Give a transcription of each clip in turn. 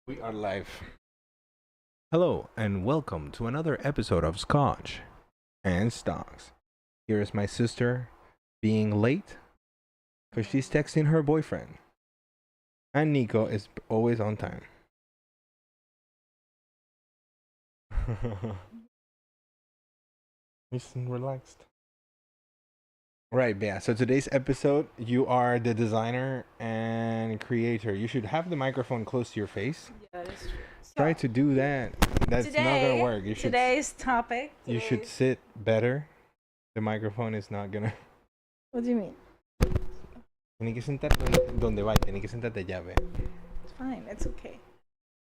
We are live. Hello, and welcome to another episode of Scotch and Stocks. Here is my sister being late because she's texting her boyfriend. And Nico is always on time. He's relaxed. Right, yeah. So today's episode, you are the designer and creator. You should have the microphone close to your face. Yeah, that's true. Try to do that. That's not gonna work. Today's topic. You should sit better. The microphone is not gonna. What do you mean? Tienes que sentarte donde va. Tienes que sentarte allá, ve. It's fine. It's okay.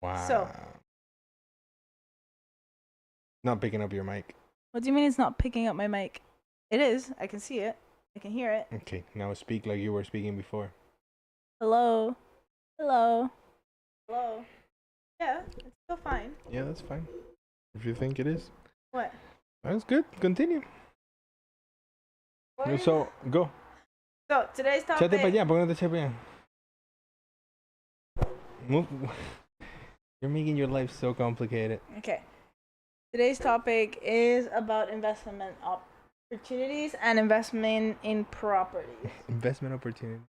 Wow. So. Not picking up your mic. What do you mean it's not picking up my mic? It is. I can see it. I can hear it. Okay, now speak like you were speaking before. Hello. Hello. Hello. Yeah, it's still fine. Yeah, that's fine. If you think it is. What? That's good. Continue. So, go. So, today's topic. Chate para allá. ¿Por qué no te echas para allá? Move. You're making your life so complicated. Okay. Today's topic is about investment opportunities and investment in properties. Investment opportunity.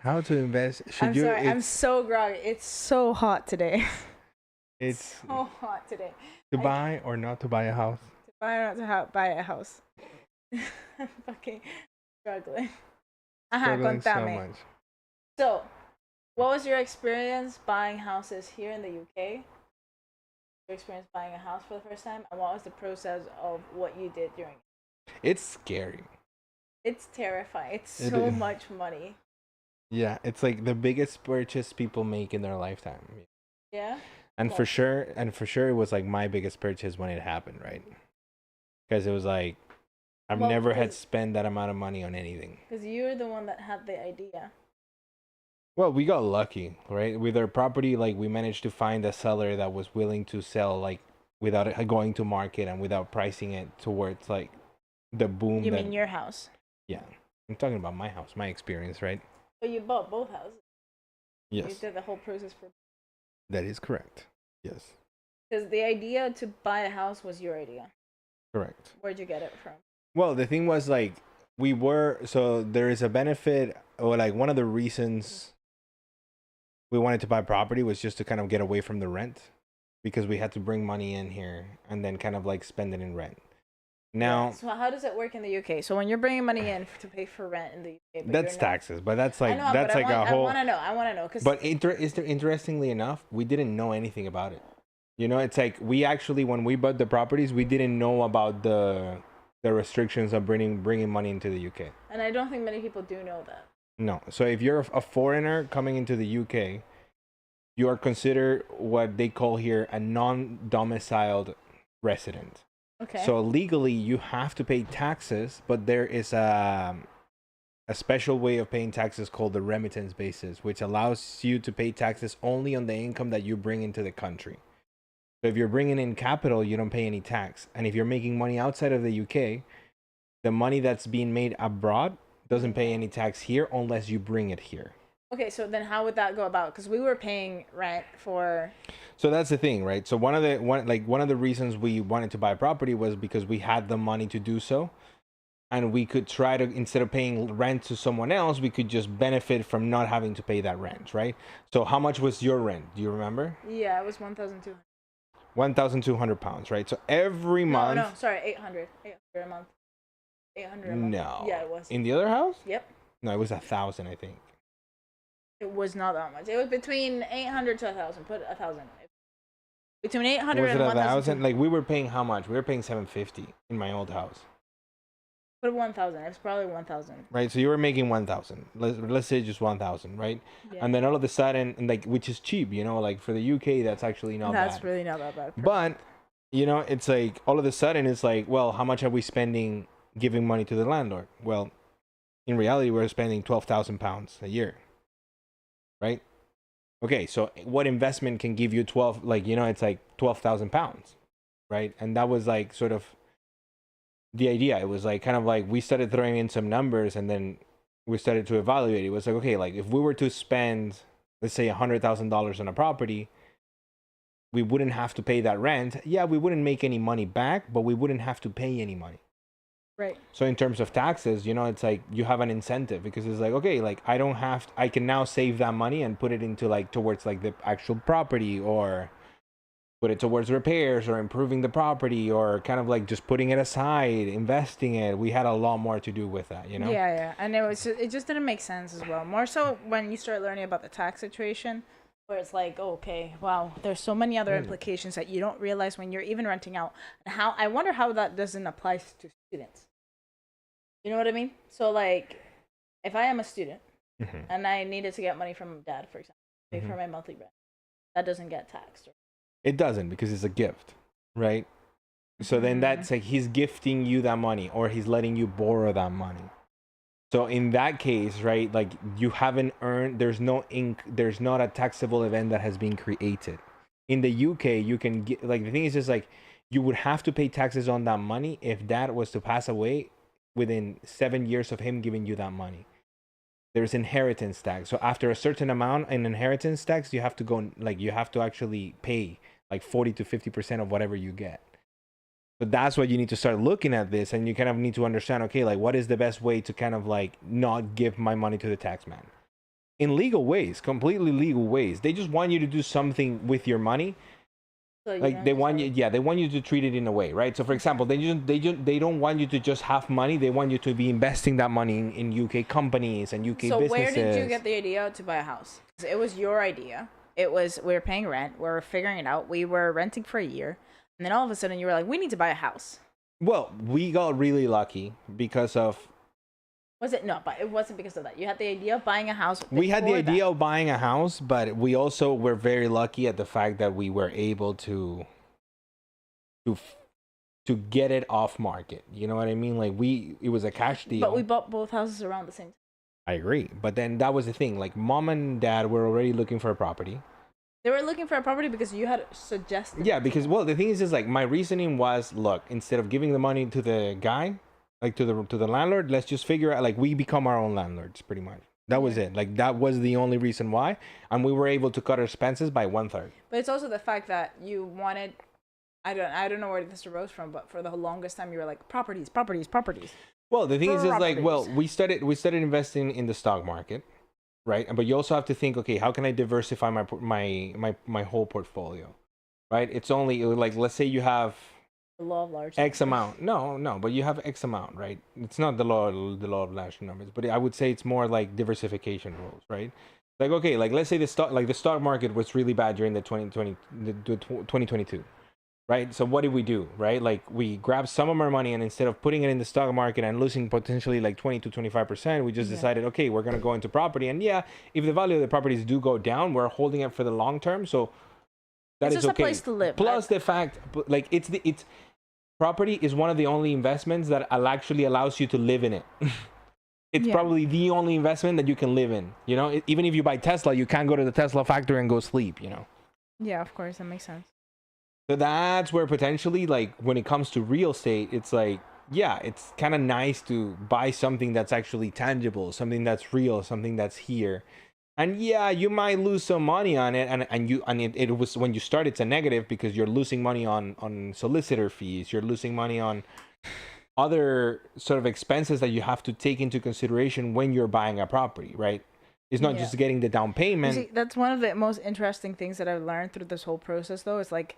How to invest? I'm so groggy. It's so hot today. It's so hot today. To buy or not to buy a house? To buy or not to buy a house. I'm fucking struggling. Struggling so contame. much. So, what was your experience buying houses here in the UK? Your experience buying a house for the first time, and what was the process of what you did during it? It's scary. It's terrifying. It's so much money. Yeah, it's like the biggest purchase people make in their lifetime. Yeah. And for sure, it was like my biggest purchase when it happened, right? Because it was like I've never had spent that amount of money on anything. Because you're the one that had the idea. Well, we got lucky, right? With our property, like we managed to find a seller that was willing to sell, like without it going to market and without pricing it towards like the boom. You mean your house? Yeah, I'm talking about my house, my experience, right? But you bought both houses. Yes. You did the whole process for. That is correct. Yes. Because the idea to buy a house was your idea. Correct. Where'd you get it from? Well, the thing was like so there is a benefit, or like one of the reasons we wanted to buy property was just to kind of get away from the rent, because we had to bring money in here and then kind of like spend it in rent. Now, so how does it work in the UK? So when you're bringing money in to pay for rent in the UK, that's taxes, but that's like I want to know. But interestingly enough, we didn't know anything about it. You know, it's like we actually, when we bought the properties, we didn't know about the restrictions of bringing money into the UK. And I don't think many people do know that. No. So if you're a foreigner coming into the UK, you are considered what they call here a non-domiciled resident. Okay. So legally, you have to pay taxes, but there is a special way of paying taxes called the remittance basis, which allows you to pay taxes only on the income that you bring into the country. So if you're bringing in capital, you don't pay any tax. And if you're making money outside of the UK, the money that's being made abroad doesn't pay any tax here unless you bring it here. Okay, so then how would that go about? Because we were paying rent for. So that's the thing, right? So one of the reasons we wanted to buy property was because we had the money to do so, and we could try to, instead of paying rent to someone else, we could just benefit from not having to pay that rent, right? So how much was your rent? Do you remember? Yeah, it was 1,200. 1,200 pounds, right? So every month. No, sorry, 800 a month. 800 a month. No. Yeah, it was. In the other house? Yep. No, it was 1,000, I think. It was not that much. It was between 800 to 1,000. Put 1,000. Between 800 was and it 1,000. Like we were paying how much? We were paying 750 in my old house. Put 1,000. It was probably 1,000. Right, so you were making 1,000. Let's say just 1,000, right? Yeah. And then all of a sudden, like, which is cheap, you know, like for the UK, that's actually not bad. That's really not that bad. But you know, it's like all of a sudden, it's like, well, how much are we spending giving money to the landlord? Well, in reality, we're spending £12,000 a year, right? Okay, so what investment can give you 12? Like, you know, it's like £12,000, right? And that was like sort of the idea. It was like kind of like we started throwing in some numbers, and then we started to evaluate. It was like, okay, like if we were to spend let's say $100,000 on a property, we wouldn't have to pay that rent. Yeah, we wouldn't make any money back, but we wouldn't have to pay any money. Right. So in terms of taxes, you know, it's like you have an incentive, because it's like, okay, like I can now save that money and put it into like towards like the actual property, or put it towards repairs or improving the property, or kind of like just putting it aside, investing it. We had a lot more to do with that, you know? Yeah. And it just didn't make sense as well. More so when you start learning about the tax situation, where it's like, oh, okay, wow, there's so many other implications that you don't realize when you're even renting out. And how, I wonder how that doesn't apply to students. You know what I mean? So like, if I am a student and I needed to get money from dad, for example, pay for my monthly rent, that doesn't get taxed. It doesn't, because it's a gift, right? So then that's like he's gifting you that money, or he's letting you borrow that money. So in that case, right, like you haven't earned, there's not a taxable event that has been created. In the UK, you can get, like, the thing is just like, you would have to pay taxes on that money if dad was to pass away within 7 years of him giving you that money. There's inheritance tax. So after a certain amount in inheritance tax, you have to go, like, you have to actually pay like 40 to 50% of whatever you get. So that's why you need to start looking at this, and you kind of need to understand, okay, like, what is the best way to kind of like not give my money to the tax man? In legal ways, completely legal ways. They just want you to do something with your money. So like they want you, they want you to treat it in a way, right? So for example, they don't want you to just have money. They want you to be investing that money in UK companies and UK businesses. So where did you get the idea to buy a house? It was your idea. It was, we were paying rent. We were figuring it out. We were renting for a year. And then all of a sudden you were like, we need to buy a house. Well, we got really lucky because of... Was it? No, but it wasn't because of that. You had the idea of buying a house. We had the idea of buying a house, but we also were very lucky at the fact that we were able to get it off market. You know what I mean? Like it was a cash deal. But we bought both houses around the same time. I agree. But then that was the thing. Like mom and dad were already looking for a property. They were looking for a property because you had suggested. Yeah, because, well, the thing is like my reasoning was, look, instead of giving the money to the guy, like to the landlord, let's just figure out, like, we become our own landlords, pretty much. That was it. Like, that was the only reason why. And we were able to cut our expenses by 1/3. But it's also the fact that you wanted, I don't know where this arose from, but for the longest time you were like, properties. Well, the thing is like, well, we started investing in the stock market, right? But you also have to think, okay, how can I diversify my whole portfolio, right? It's only like, let's say you have the law of large X amount. No, but you have X amount, right? It's not the law of large numbers, but I would say it's more like diversification rules, right? Like, okay, like let's say the stock market was really bad during the 2022. Right? So what did we do? Right? Like we grabbed some of our money, and instead of putting it in the stock market and losing potentially like 20 to 25%, we just decided, okay, we're going to go into property. And yeah, if the value of the properties do go down, we're holding it for the long term. So that is okay. It's just a place to live. Plus the fact, like it's property is one of the only investments that actually allows you to live in it. It's probably the only investment that you can live in. You know, even if you buy Tesla, you can't go to the Tesla factory and go sleep, you know? Yeah, of course. That makes sense. So that's where potentially, like, when it comes to real estate, it's like, yeah, it's kind of nice to buy something that's actually tangible, something that's real, something that's here. And yeah, you might lose some money on it, and it was, when you start, it's a negative because you're losing money on solicitor fees, you're losing money on other sort of expenses that you have to take into consideration when you're buying a property, right? It's not just getting the down payment. You see, that's one of the most interesting things that I've learned through this whole process, though, is like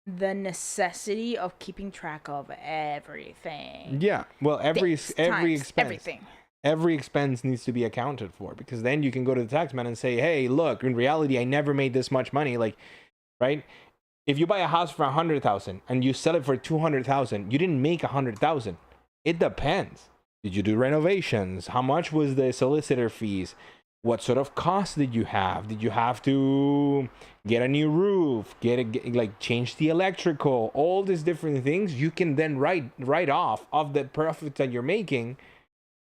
the necessity of keeping track of everything. Yeah, well, every expense, everything. Every expense needs to be accounted for, because then you can go to the tax man and say, hey, look, in reality, I never made this much money. Like, right? If you buy a house for 100,000 and you sell it for 200,000, you didn't make 100,000. It depends. Did you do renovations? How much was the solicitor fees? What sort of costs did you have? Did you have to get a new roof, change the electrical, all these different things? You can then write off of the profit that you're making,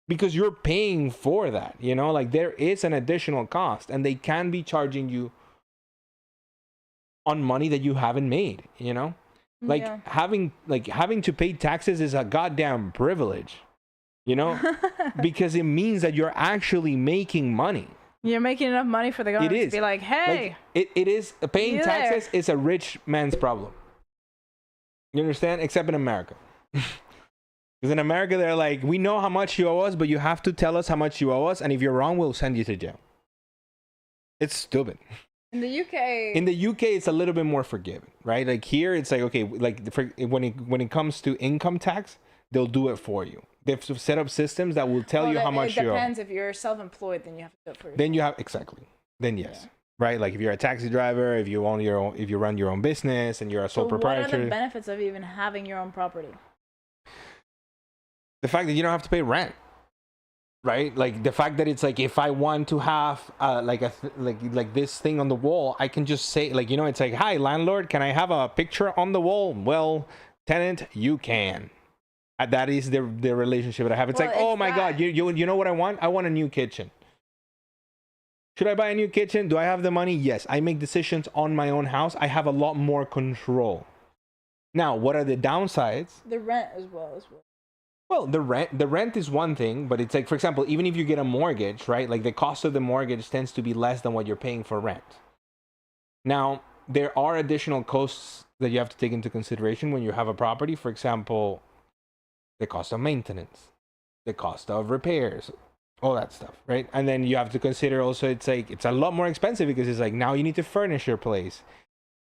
because you're paying for that, you know? Like, there is an additional cost, and they can be charging you on money that you haven't made, you know? Like, having to pay taxes is a goddamn privilege. You know, because it means that you're actually making money. You're making enough money for the government to be like, hey, it is paying you taxes there. is a rich man's problem. You understand? Except in America. Because in America, they're like, we know how much you owe us, but you have to tell us how much you owe us, and if you're wrong, we'll send you to jail. It's stupid. In the UK. In the UK, it's a little bit more forgiving, right? Like here, it's like, okay, like when it comes to income tax, they'll do it for you. They've set up systems that will tell you how much you owe. It depends. If you're self-employed, then you have to do it for yourself. Then you have exactly. Then yes. Yeah. Right, like if you're a taxi driver, if you own your own, if you run your own business, and you're a sole proprietor. What are the benefits of even having your own property? The fact that you don't have to pay rent, right? Like the fact that it's like if I want to have like this thing on the wall, I can just say like, you know, it's like, hi landlord, can I have a picture on the wall? Well, tenant, you can. That is the relationship that I have. It's like, oh my god, you know what I want? I want a new kitchen. Should I buy a new kitchen? Do I have the money? Yes. I make decisions on my own house. I have a lot more control. Now, what are the downsides? The rent as well. Well, the rent is one thing, but it's like, for example, even if you get a mortgage, right? Like the cost of the mortgage tends to be less than what you're paying for rent. Now, there are additional costs that you have to take into consideration when you have a property. For example, the cost of maintenance, the cost of repairs, all that stuff, right? And then you have to consider also, it's like, it's a lot more expensive because it's like, now you need to furnish your place.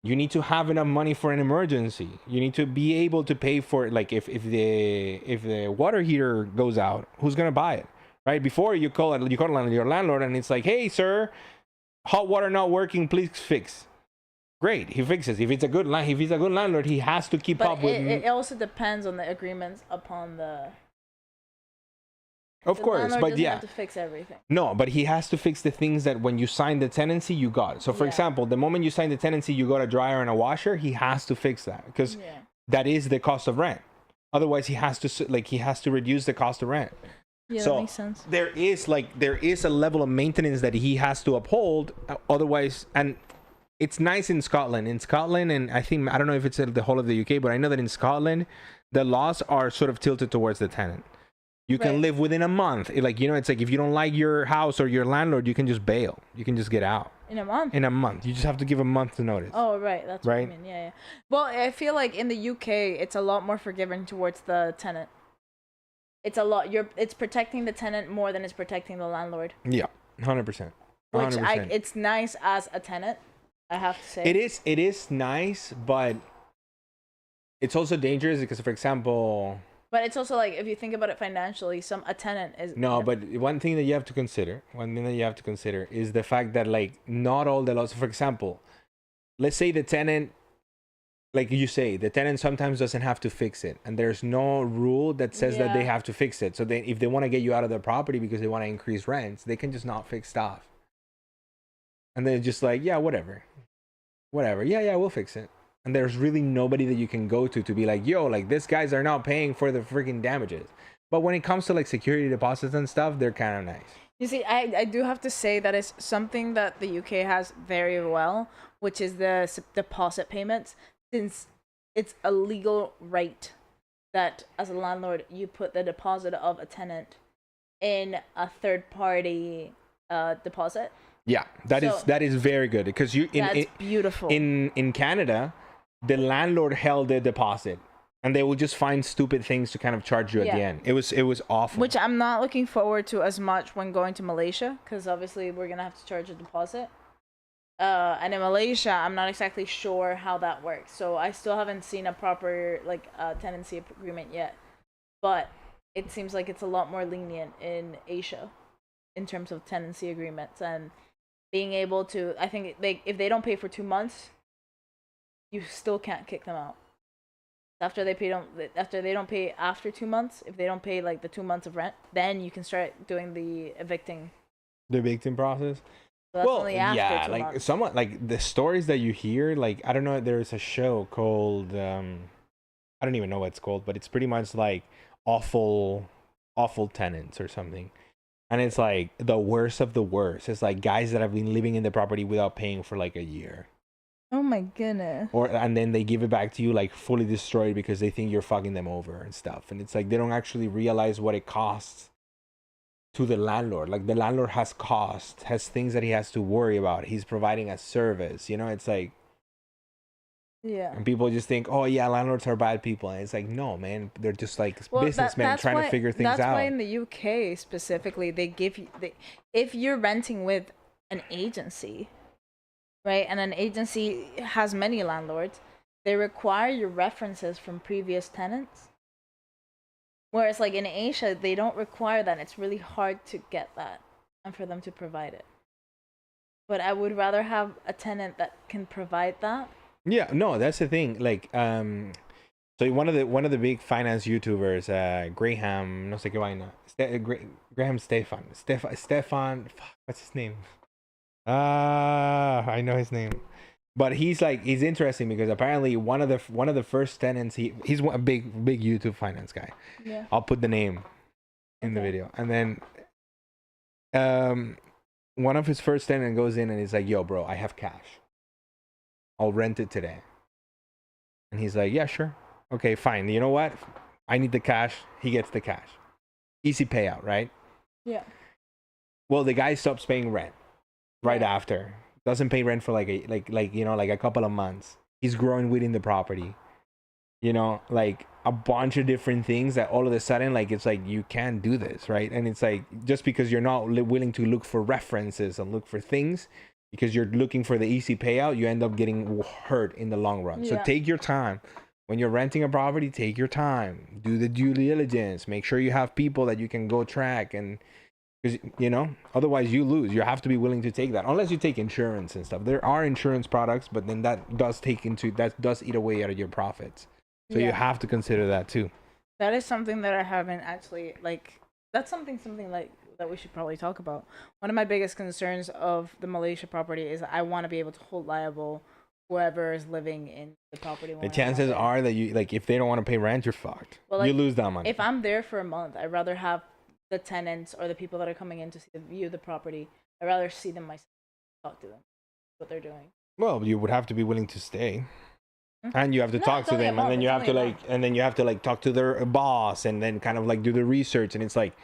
You need to have enough money for an emergency. You need to be able to pay for it. Like if the water heater goes out, who's gonna buy it, right? Before you call your landlord and it's like, hey sir, hot water not working, please fix. Great, he fixes. If he's a good landlord, he has to keep up with. It also depends on the agreements upon the. Of course, but yeah, have to fix everything. No, but he has to fix the things that when you sign the tenancy, you got. So, for example, the moment you sign the tenancy, you got a dryer and a washer. He has to fix that because that is the cost of rent. Otherwise, he has to reduce the cost of rent. Yeah, so that makes sense. There is a level of maintenance that he has to uphold. Otherwise, and it's nice in Scotland. In Scotland, and I don't know if it's the whole of the UK, but I know that in Scotland, the laws are sort of tilted towards the tenant. You can live within a month. Like, you know, it's like if you don't like your house or your landlord, you can just bail. You can just get out. In a month? In a month. You just have to give a month notice. Oh, right. That's right. What I mean. Yeah. Well, I feel like in the UK, it's a lot more forgiving towards the tenant. It's a lot. It's protecting the tenant more than it's protecting the landlord. Yeah, 100%. 100%. Which it's nice as a tenant, I have to say. It is nice, but it's also dangerous because, for example... But it's also like, if you think about it financially, a tenant is... No, but one thing that you have to consider is the fact that, like, not all the laws... For example, let's say the tenant, like you say, the tenant sometimes doesn't have to fix it. And there's no rule that says that they have to fix it. So if they want to get you out of their property because they want to increase rents, they can just not fix stuff. And they're just like, yeah, whatever. Yeah, we'll fix it. And there's really nobody that you can go to be like, yo, like these guys are not paying for the freaking damages. But when it comes to like security deposits and stuff, they're kind of nice. You see, I do have to say that it's something that the UK has very well, which is the deposit payments, since it's a legal right that as a landlord, you put the deposit of a tenant in a third party deposit. Yeah, that is very good because that's beautiful. In Canada, the landlord held the deposit and they will just find stupid things to kind of charge you at the end. It was awful. Which I'm not looking forward to as much when going to Malaysia, because obviously we're gonna have to charge a deposit. And in Malaysia, I'm not exactly sure how that works, so I still haven't seen a proper tenancy agreement yet. But it seems like it's a lot more lenient in Asia in terms of tenancy agreements and being able to. I think if they don't pay for 2 months, you still can't kick them out. After they don't pay after 2 months, if they don't pay like the 2 months of rent, then you can start doing the evicting. The evicting process. So that's only after 2 months. Somewhat like the stories that you hear, like I don't know, there's a show called I don't even know what it's called, but it's pretty much like awful tenants or something. And it's like the worst of the worst. It's like guys that have been living in the property without paying for like a year. Oh my goodness. And then they give it back to you like fully destroyed because they think you're fucking them over and stuff. And it's like they don't actually realize what it costs to the landlord. Like the landlord has cost, has things that he has to worry about. He's providing a service. You know, it's like, Yeah. and people just think, oh yeah, landlords are bad people, and it's like, no, man, they're just like Well, businessmen trying to figure things that's out. why in the UK specifically they give you if you're renting with an agency, right, and an agency has many landlords, they require your references from previous tenants. Whereas like in Asia, they don't require that. It's really hard to get that and for them to provide it. But I would rather have a tenant that can provide that. Yeah, no, that's the thing. Like, so one of the big finance YouTubers, Graham, no sé qué vaina, Graham Stefan, fuck, what's his name? I know his name, but he's interesting because apparently one of the first tenants, he's a big YouTube finance guy. Yeah. I'll put the name in the video, and then one of his first tenant goes in and he's like, yo bro, I have cash, I'll rent it today. And he's like, yeah, sure. Okay, fine. You know what? I need the cash. He gets the cash. Easy payout, right? Yeah. Well, the guy stops paying rent right after. Doesn't pay rent for like a couple of months. He's growing within the property. You know, like a bunch of different things that all of a sudden, like, it's like, you can't do this, right? And it's like, just because you're not willing to look for references and look for things, because you're looking for the easy payout, you end up getting hurt in the long run. So take your time. When you're renting a property, take your time. Do the due diligence. Make sure you have people that you can go track, and because, you know, otherwise you lose. You have to be willing to take that, unless you take insurance and stuff. There are insurance products, but then that does eat away out of your profits. So you have to consider that too. That is something that I haven't actually, like, that's something like that we should probably talk about. One of my biggest concerns of the Malaysia property is I want to be able to hold liable whoever is living in the property. The chances are that you, like, if they don't want to pay rent, you're fucked. Well, like, you lose that money. If I'm there for a month, I'd rather have the tenants or the people that are coming in to view the property. I'd rather see them myself, talk to them, what they're doing. Well, you would have to be willing to stay. And you have to talk to them, and then you have to talk to their boss, and then kind of like do the research, and it's like,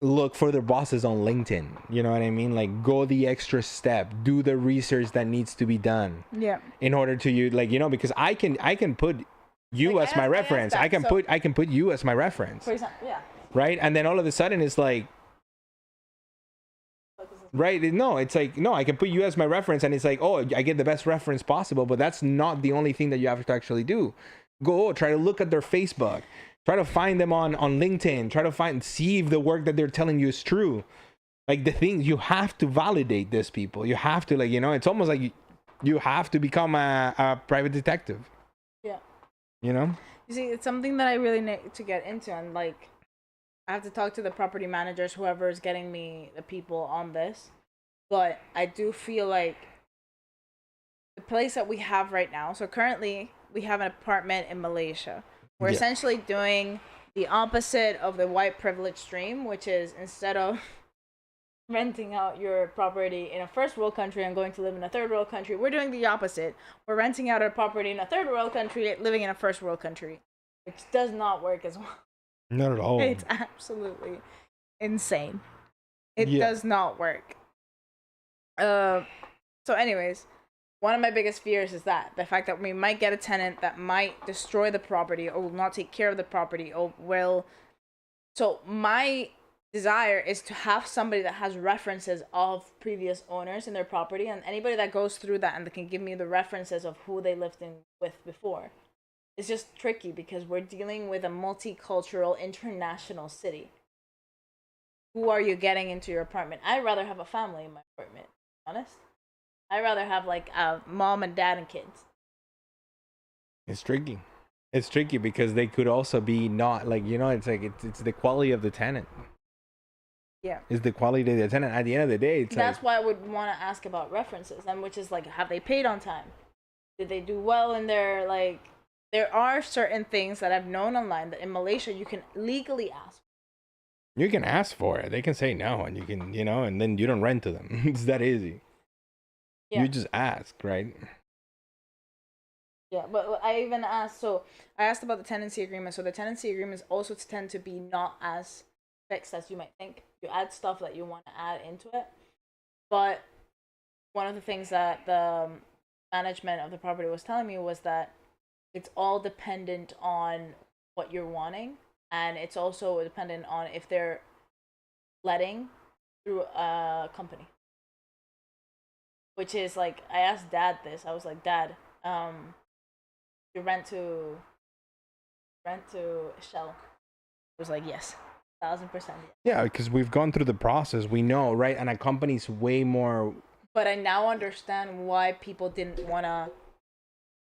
look for their bosses on LinkedIn. You know what I mean? Like, go the extra step, do the research that needs to be done. Yeah. In order to, you, like, you know, because I can put you, like, as my reference. I can put you as my reference. For example, yeah. Right, and then all of a sudden it's like, right, no, it's like, no, I can put you as my reference, and it's like, oh, I get the best reference possible, but that's not the only thing that you have to actually do. Try to look at their Facebook, try to find them on LinkedIn, try to see if the work that they're telling you is true. Like, the things, you have to validate this people. You have to, like, you know, it's almost like you have to become a private detective. Yeah. You know? You see, it's something that I really need to get into, and like, I have to talk to the property managers, whoever is getting me the people on this. But I do feel like the place that we have right now, so currently we have an apartment in Malaysia. We're essentially doing the opposite of the white privilege stream, which is, instead of renting out your property in a first world country and going to live in a third world country, we're doing the opposite. We're renting out our property in a third world country, living in a first world country, which does not work as well. Not at all. It's absolutely insane. It does not work. So anyways, one of my biggest fears is that the fact that we might get a tenant that might destroy the property or will not take care of the property or will. So my desire is to have somebody that has references of previous owners in their property, and anybody that goes through that and that can give me the references of who they lived in with before. It's just tricky because we're dealing with a multicultural international city. Who are you getting into your apartment? I'd rather have a family in my apartment, to be honest. I'd rather have like a mom and dad and kids. It's tricky. It's tricky because they could also be not, like, you know, it's like it's the quality of the tenant. Yeah. It's the quality of the tenant. At the end of the day, that's why I would want to ask about references, and which is like, have they paid on time? Did they do well in their, like, there are certain things that I've known online that in Malaysia you can legally ask. You can ask for it. They can say no, and you can, you know, and then you don't rent to them. It's that easy. Yeah. You just ask, right? Yeah, but I even asked, so I asked about the tenancy agreement. So the tenancy agreements also tend to be not as fixed as you might think. You add stuff that you want to add into it. But one of the things that the management of the property was telling me was that it's all dependent on what you're wanting, and it's also dependent on if they're letting through a company. Which is like, I asked Dad this. I was like, Dad, you rent to Shell. He was like, yes, 1,000%. Yes. Yeah, because we've gone through the process. We know, right? And a company's way more. But I now understand why people didn't want to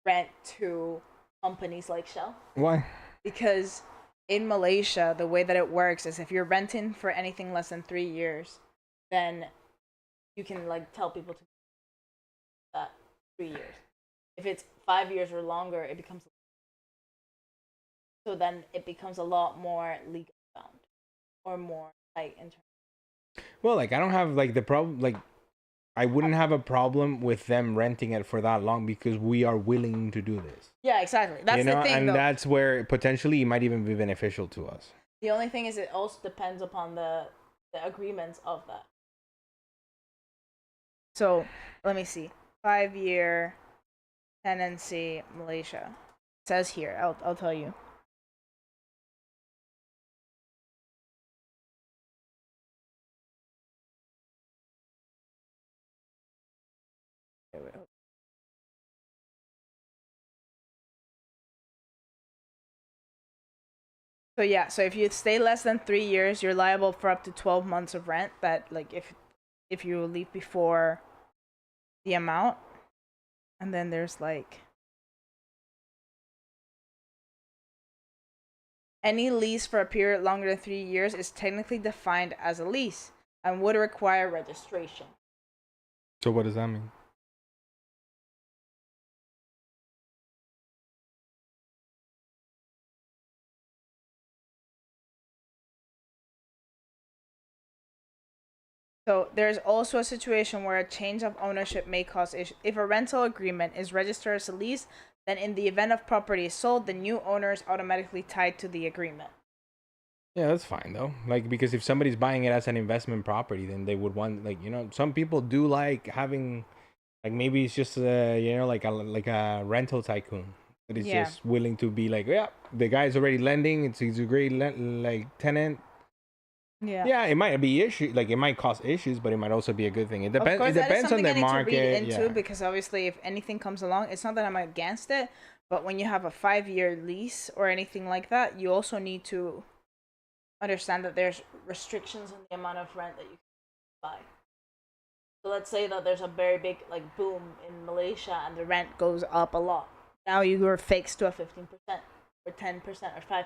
rent to companies like Shell. Why? Because in Malaysia, the way that it works is if you're renting for anything less than 3 years, then you can like tell people to that 3 years. If it's 5 years or longer, it becomes a lot more legal bound or more tight in terms. Well, like I don't have like the problem. Like I wouldn't have a problem with them renting it for that long because we are willing to do this. Yeah, exactly. That's the thing, and though. that's where potentially it might even be beneficial to us. The only thing is, it also depends upon the agreements of that. So let me see. 5-year tenancy, Malaysia. It says here. I'll tell you. So yeah, so if you stay less than 3 years, you're liable for up to 12 months of rent. That like if you leave before the amount, and then there's like any lease for a period longer than 3 years is technically defined as a lease and would require registration. So what does that mean? So there's also a situation where a change of ownership may cause issues. If a rental agreement is registered as a lease, then in the event of property is sold, the new owner is automatically tied to the agreement. Yeah, that's fine though. Like because if somebody's buying it as an investment property, then they would want like some people do like having like maybe it's just like a rental tycoon that is just willing to be like the guy's already lending. He's a great like tenant. Yeah, it might be issue like it might cause issues, but it might also be a good thing. It depends. It depends on the market. To read into because obviously, if anything comes along, it's not that I'm against it, but when you have a 5-year lease or anything like that, you also need to understand that there's restrictions on the amount of rent that you can buy. So let's say that there's a very big like boom in Malaysia and the rent goes up a lot. Now you are fixed to a 15% or 10% or 5%.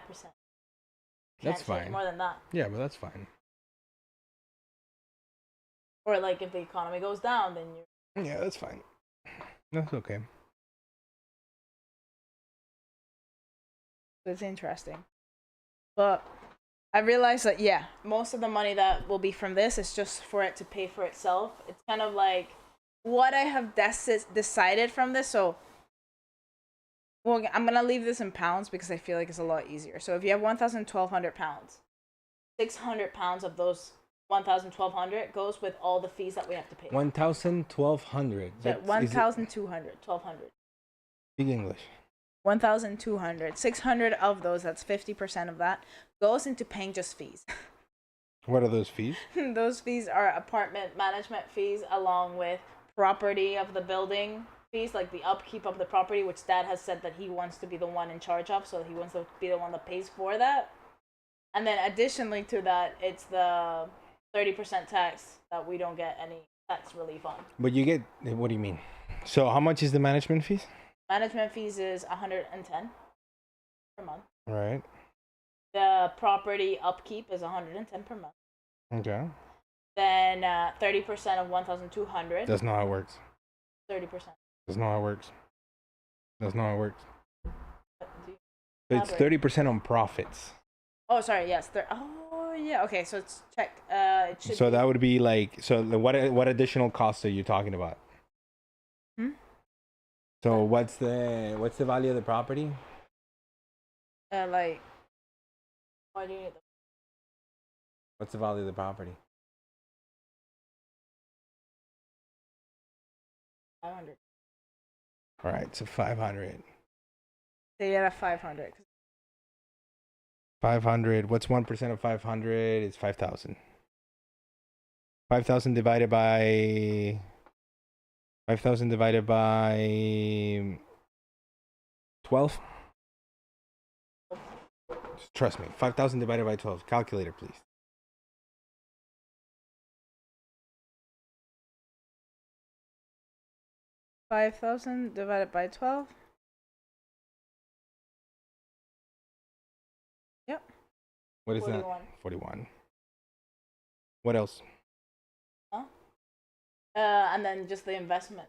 That's fine. More than that. Yeah, but that's fine. Or like if the economy goes down, then you. Yeah, that's fine. That's okay. It's interesting, but I realized that most of the money that will be from this is just for it to pay for itself. It's kind of like what I have decided from this. So, well, I'm gonna leave this in pounds because I feel like it's a lot easier. So if you have 1,200 pounds, 600 pounds of those 1,200 goes with all the fees that we have to pay. 1,200. 1,200, 1,200. Speak English. 1,200. 600 of those, that's 50% of that, goes into paying just fees. What are those fees? Those fees are apartment management fees along with property of the building fees, like the upkeep of the property, which Dad has said that he wants to be the one in charge of, so he wants to be the one that pays for that. And then additionally to that, it's the 30% tax that we don't get any tax relief on. But you get, what do you mean? So how much is the management fees? Management fees is 110 per month. Right. The property upkeep is 110 per month. Okay. Then 30% of 1,200. That's not how it works. 30%. That's not how it works. That's not how it works. It's 30% on profits. Oh, sorry. Yes. Oh, yeah. Okay. So it's check. It should. So that would be like. So what additional costs are you talking about? So what's the value of the property? Like. Why do you need What's the value of the property? 500. All right, so 500. They at 500. 500. What's 1% of 500? It's 5,000. 5,000 divided by 12. Trust me. 5,000 divided by 12. Calculator, please. $5,000 divided by 12. Yep. What is 41. that? 41. What else? Huh? And then just the investment.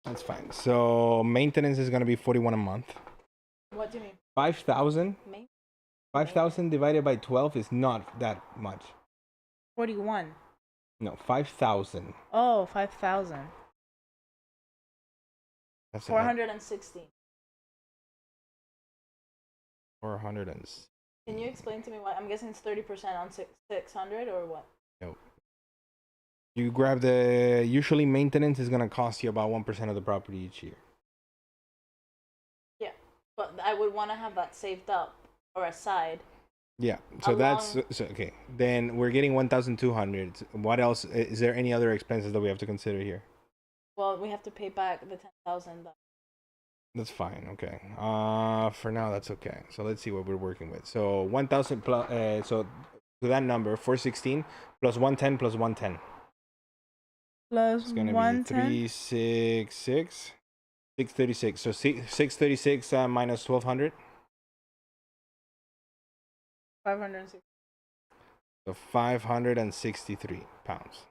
That's fine. So maintenance is going to be 41 a month. What do you mean? 5,000. 5,000 divided by 12 is not that much. 41. No, 5,000. Oh, 5,000. That's 416. 400. Can you explain to me why? I'm guessing it's 30% on 600 or what? No. You grab the. Usually maintenance is going to cost you about 1% of the property each year. Yeah, but I would want to have that saved up or aside. Yeah, so that's so, okay. Then we're getting 1,200. What else? Is there any other expenses that we have to consider here? Well, we have to pay back the 10,000. That's fine. Okay. For now that's okay. So let's see what we're working with. So 1,000 plus. So to that number, 416 plus 110 plus 110. Plus It's gonna be 366. 636. So 636 minus 1,200. 560. So 563 pounds.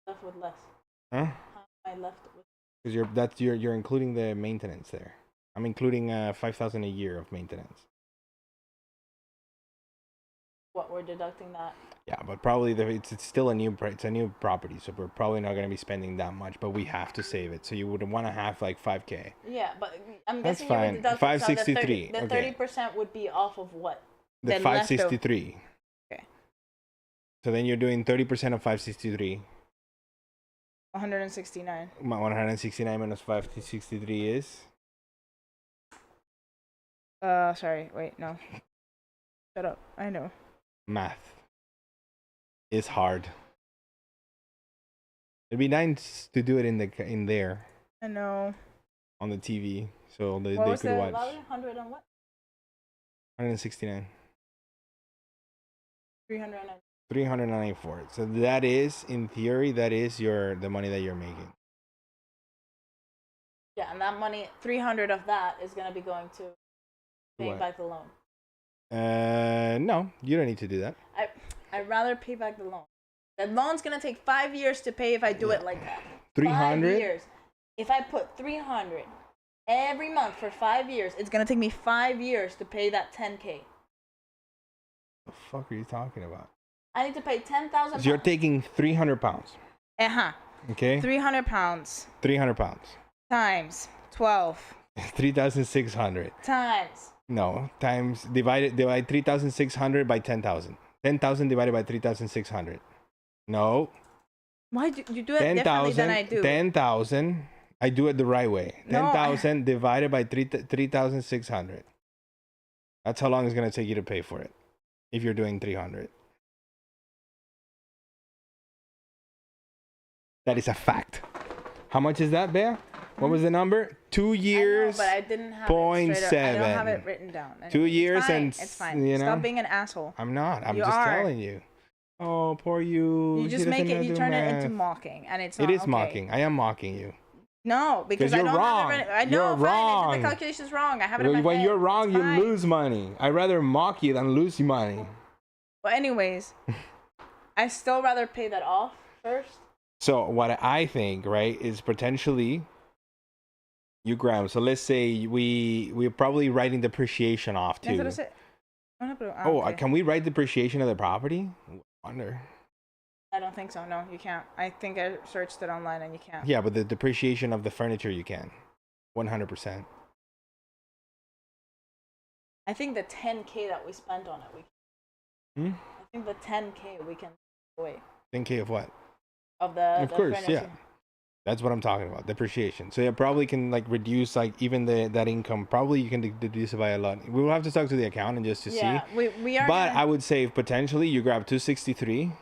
Left with less. Huh? How am I left with? Because you're including the maintenance there. I'm including 5,000 a year of maintenance. What, we're deducting that? Yeah, but probably it's still a new property, so we're probably not going to be spending that much. But we have to save it, so you would want to have like 5K. Yeah, but I'm That's guessing fine. you would deduct 563. The 30% would be off of what? The 563. Okay. So then you're doing 30% of 563. 169. 169 minus 563 is. Sorry. Wait, no. Shut up. I know. Math is hard. It'd be nice to do it in there. I know. On the TV, so they was could the watch. Value? 100 and what? 169. 390. 394. So that is, in theory, that is the money that you're making. Yeah, and that money, 300 of that is gonna be going to paying back the loan. No, you don't need to do that. I'd rather pay back the loan. The loan's gonna take 5 years to pay if I do it like that. 300. 5 years. If I put 300 every month for 5 years, it's gonna take me 5 years to pay that 10K. What the fuck are you talking about? I need to pay 10,000. So you're taking 300 pounds. Okay. 300 pounds. 300 pounds. Times 12. 3,600. Times. No, times divide 3,600 by 10,000. 10,000 divided by 3,600. No. Why do you do it differently than I do? 10,000. I do it the right way. 10,000 divided by 3,600. That's how long it's going to take you to pay for it if you're doing 300. That is a fact. How much is that, Bea? What was the number? 2 years. I know, but I didn't have point it straight up. seven. I don't have it written down. Anyway. 2 years it's fine. You know? Stop being an asshole. I'm not. I'm you just are. telling you. Oh, poor you. You just make it. You turn it into mocking, and it's not. It is okay. mocking. I am mocking you. No, because I you're don't wrong. have it. I know. You're wrong. The calculation's wrong. I have it in my When head. you're wrong, It's you fine. lose money. I'd rather mock you than lose money. Well, anyways, I still rather pay that off first. So what I think, right, is potentially you grab. So let's say we're probably writing depreciation off too. Okay. Can we write depreciation of the property? I wonder. I don't think so. No, you can't. I think I searched it online and you can't. Yeah, but the depreciation of the furniture you can. 100%. I think the 10K that we spent on it, I think the 10K we can away 10K of what? of Of the course, furniture. yeah. That's what I'm talking about, depreciation. So yeah, probably can like reduce like even that income. Probably you can deduce it by a lot. We will have to talk to the accountant just to see. We are. But I would say potentially you grab 263.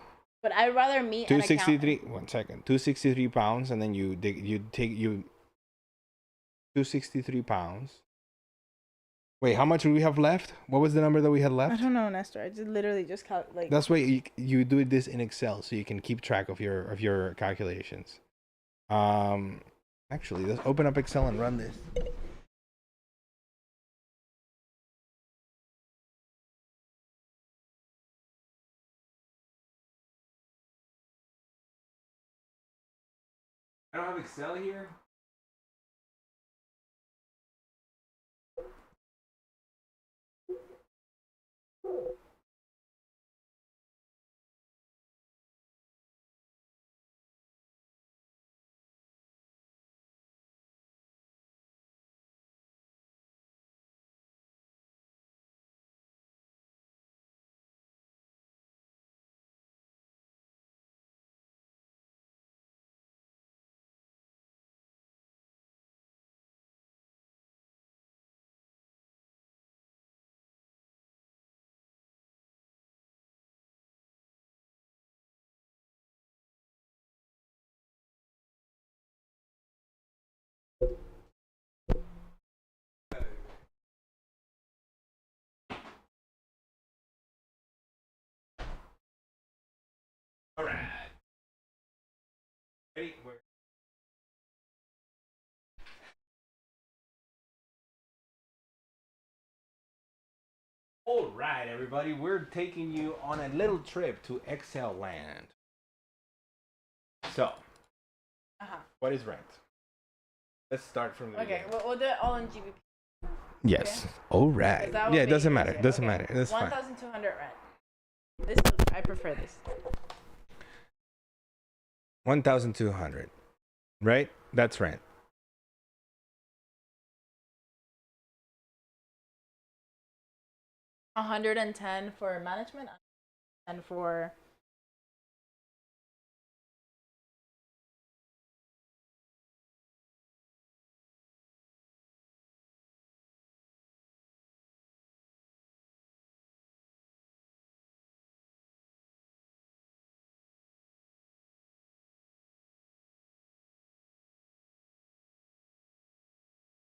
But I'd rather meet an accountant. 263. 1 second. 263 pounds, and then you 263 pounds. Wait, how much do we have left? What was the number that we had left? I don't know, Nestor. I literally just like. That's why you do this in Excel so you can keep track of your calculations. Actually, let's open up Excel and run this. I don't have Excel here. All right. Ready? All right, everybody. We're taking you on a little trip to Excel land. So, what is rent? Let's start from the beginning. We'll do it all in GBP. Yes. Okay. All right. Yeah, it doesn't matter. It doesn't matter. That's 1,200 rent. This I prefer this. 1,200. Right? That's rent. $110 for management and for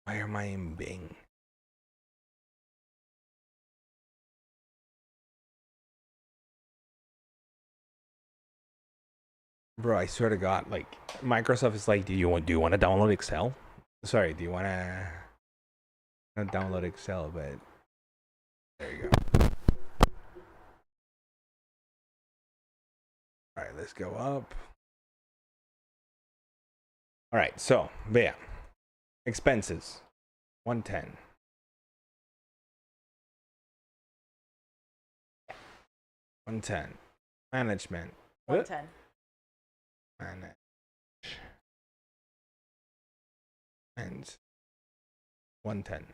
Why am I in Bing? Bro, I swear to God, like Microsoft is like, do you want to download Excel? Sorry, do you want to not download Excel? But there you go. All right, let's go up. All right, so yeah, expenses, 110. 110. Management. 110. Manage. And 110.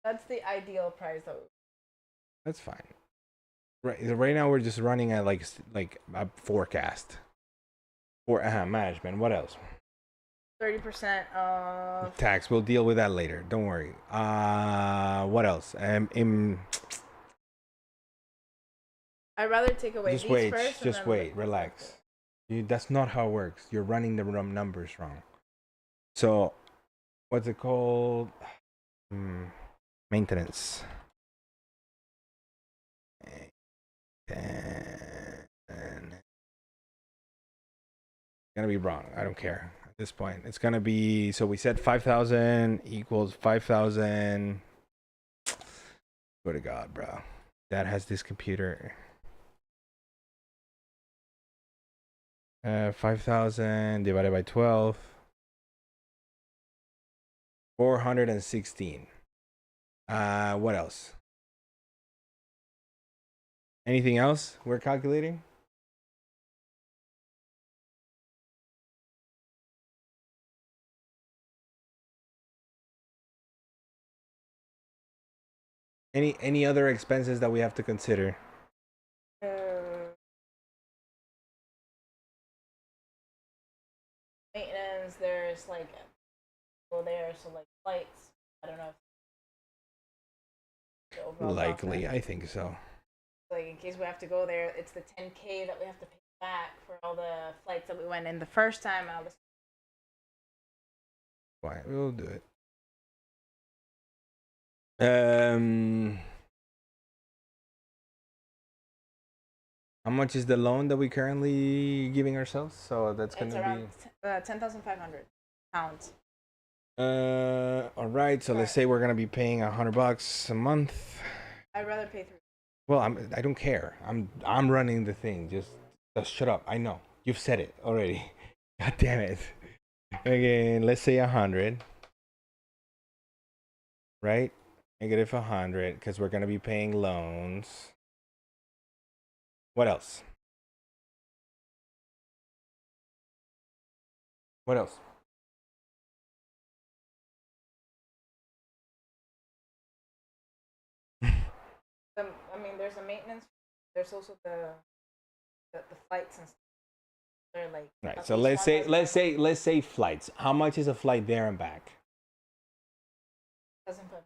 That's the ideal price though. That's fine. Right now we're just running at like a forecast for management. What else? 30% of tax. We'll deal with that later. Don't worry. What else? I'd rather take away just these wait. first. Just wait. Relax. That's not how it works. You're running the numbers wrong. So, what's it called? Maintenance. And gonna be wrong. I don't care at this point. It's gonna be, so we said 5,000 equals 5,000. Swear to God, bro. Dad has this computer. 5,000 divided by 12. 416. What else? Anything else we're calculating? Any other expenses that we have to consider? maintenance. There's like go there, so like flights. I don't know if the overall cost Likely, there. I think so. Like in case we have to go there, it's the 10K that we have to pay back for all the flights that we went in the first time and all this. Fine, we'll do it. Um, how much is the loan that we currently giving ourselves? So that's It's gonna around be 10,500 pounds. all right. So let's say we're gonna be paying $100 a month. I'd rather pay 3. Well, I don't care. I'm running the thing. Just shut up. I know you've said it already. God damn it. Again, let's say 100, right? Negative 100 because we're gonna be paying loans. What else? What else? I mean, there's a maintenance. There's also the flights and stuff. They're like Right. at So least let's say flights. How much is a flight there and back? 1,500.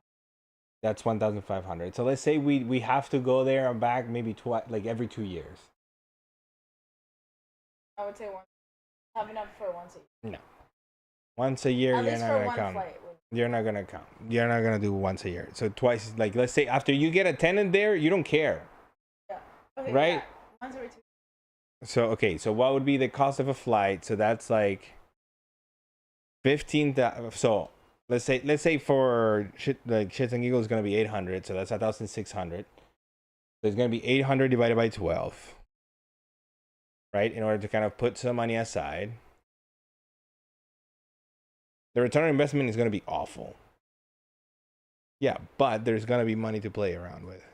That's 1,500. So let's say we have to go there and back maybe twice, like every 2 years. I would say one. Have enough for once a year. No, once a year At you're least not for gonna one count. flight. You're not gonna count. You're not gonna do once a year. So twice, like let's say after you get a tenant there, you don't care, Yeah. Okay, right? yeah. Once every 2. So okay, so what would be the cost of a flight? So that's like 15. So let's say for shits and giggles is gonna be 800. So that's 1,600. So it's gonna be 800 divided by 12, right? In order to kind of put some money aside. The return on investment is gonna be awful. Yeah, but there's gonna be money to play around with.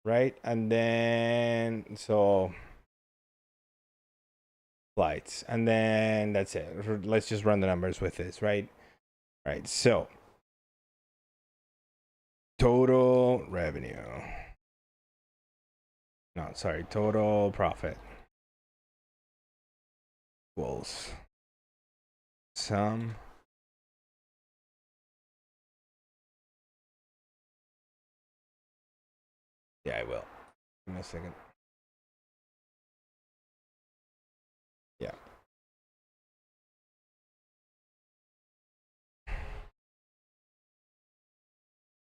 Right? And then so flights. And then that's it. Let's just run the numbers with this, right? Right. So total revenue. No, sorry, total profit equals sum. Yeah, I will. Give me a second. Yeah.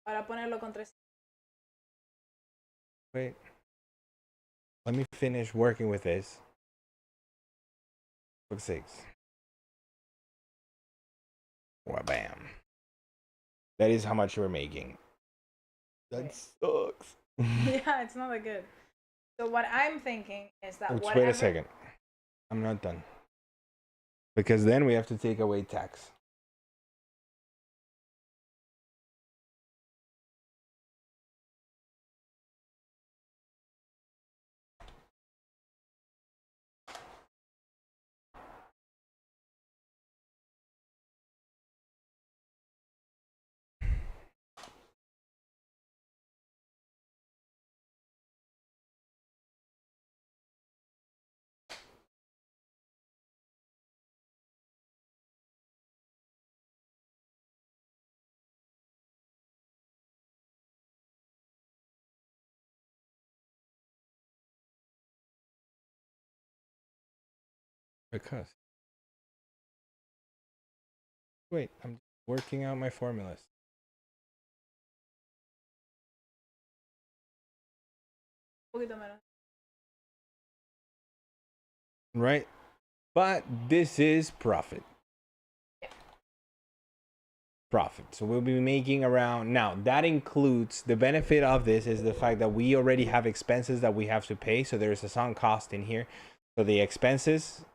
Para ponerlo con 3. Wait. Let me finish working with this. For six. Well, bam. That is how much you're making. That Right. sucks. Yeah, it's not that good. So what I'm thinking is that Wait whatever. a second. I'm not done. Because then we have to take away tax. Because. Wait, I'm working out my formulas. Un poquito menos. Right? But this is profit. Yeah. Profit. So we'll be making around now. That includes the benefit of this is the fact that we already have expenses that we have to pay. So there's a sunk cost in here. So the expenses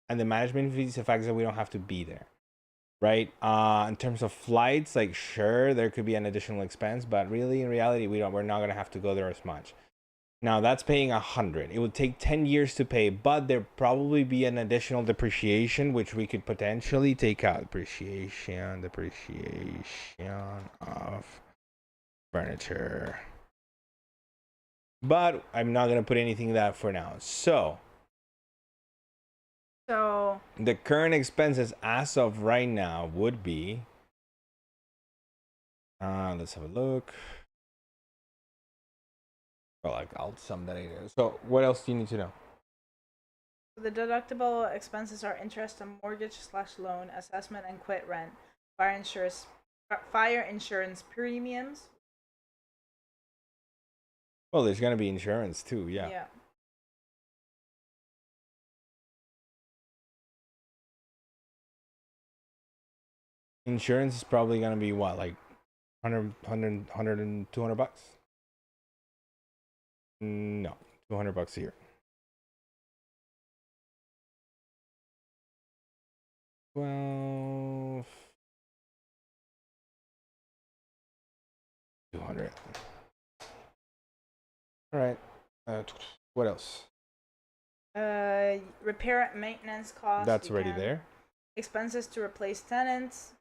and the management fees, the fact that we don't have to be there. Right? In terms of flights, like sure, there could be an additional expense, but really in reality, we're not gonna have to go there as much. Now that's paying 100. It would take 10 years to pay, but there probably be an additional depreciation, which we could potentially take out. Depreciation of furniture. But I'm not going to put anything of that for now. So So The current expenses as of right now would be. Let's have a look. Well, I'll sum that in. So, what else do you need to know? the deductible expenses are interest on mortgage/loan, assessment and quit rent, fire insurance premiums. Well, there's gonna be insurance too. Yeah. Yeah. Insurance is probably gonna be what, like 100 and 200 bucks? No, 200 bucks a year. 12, 200. All right. What else? Repair and maintenance costs. That's already there. Expenses to replace tenants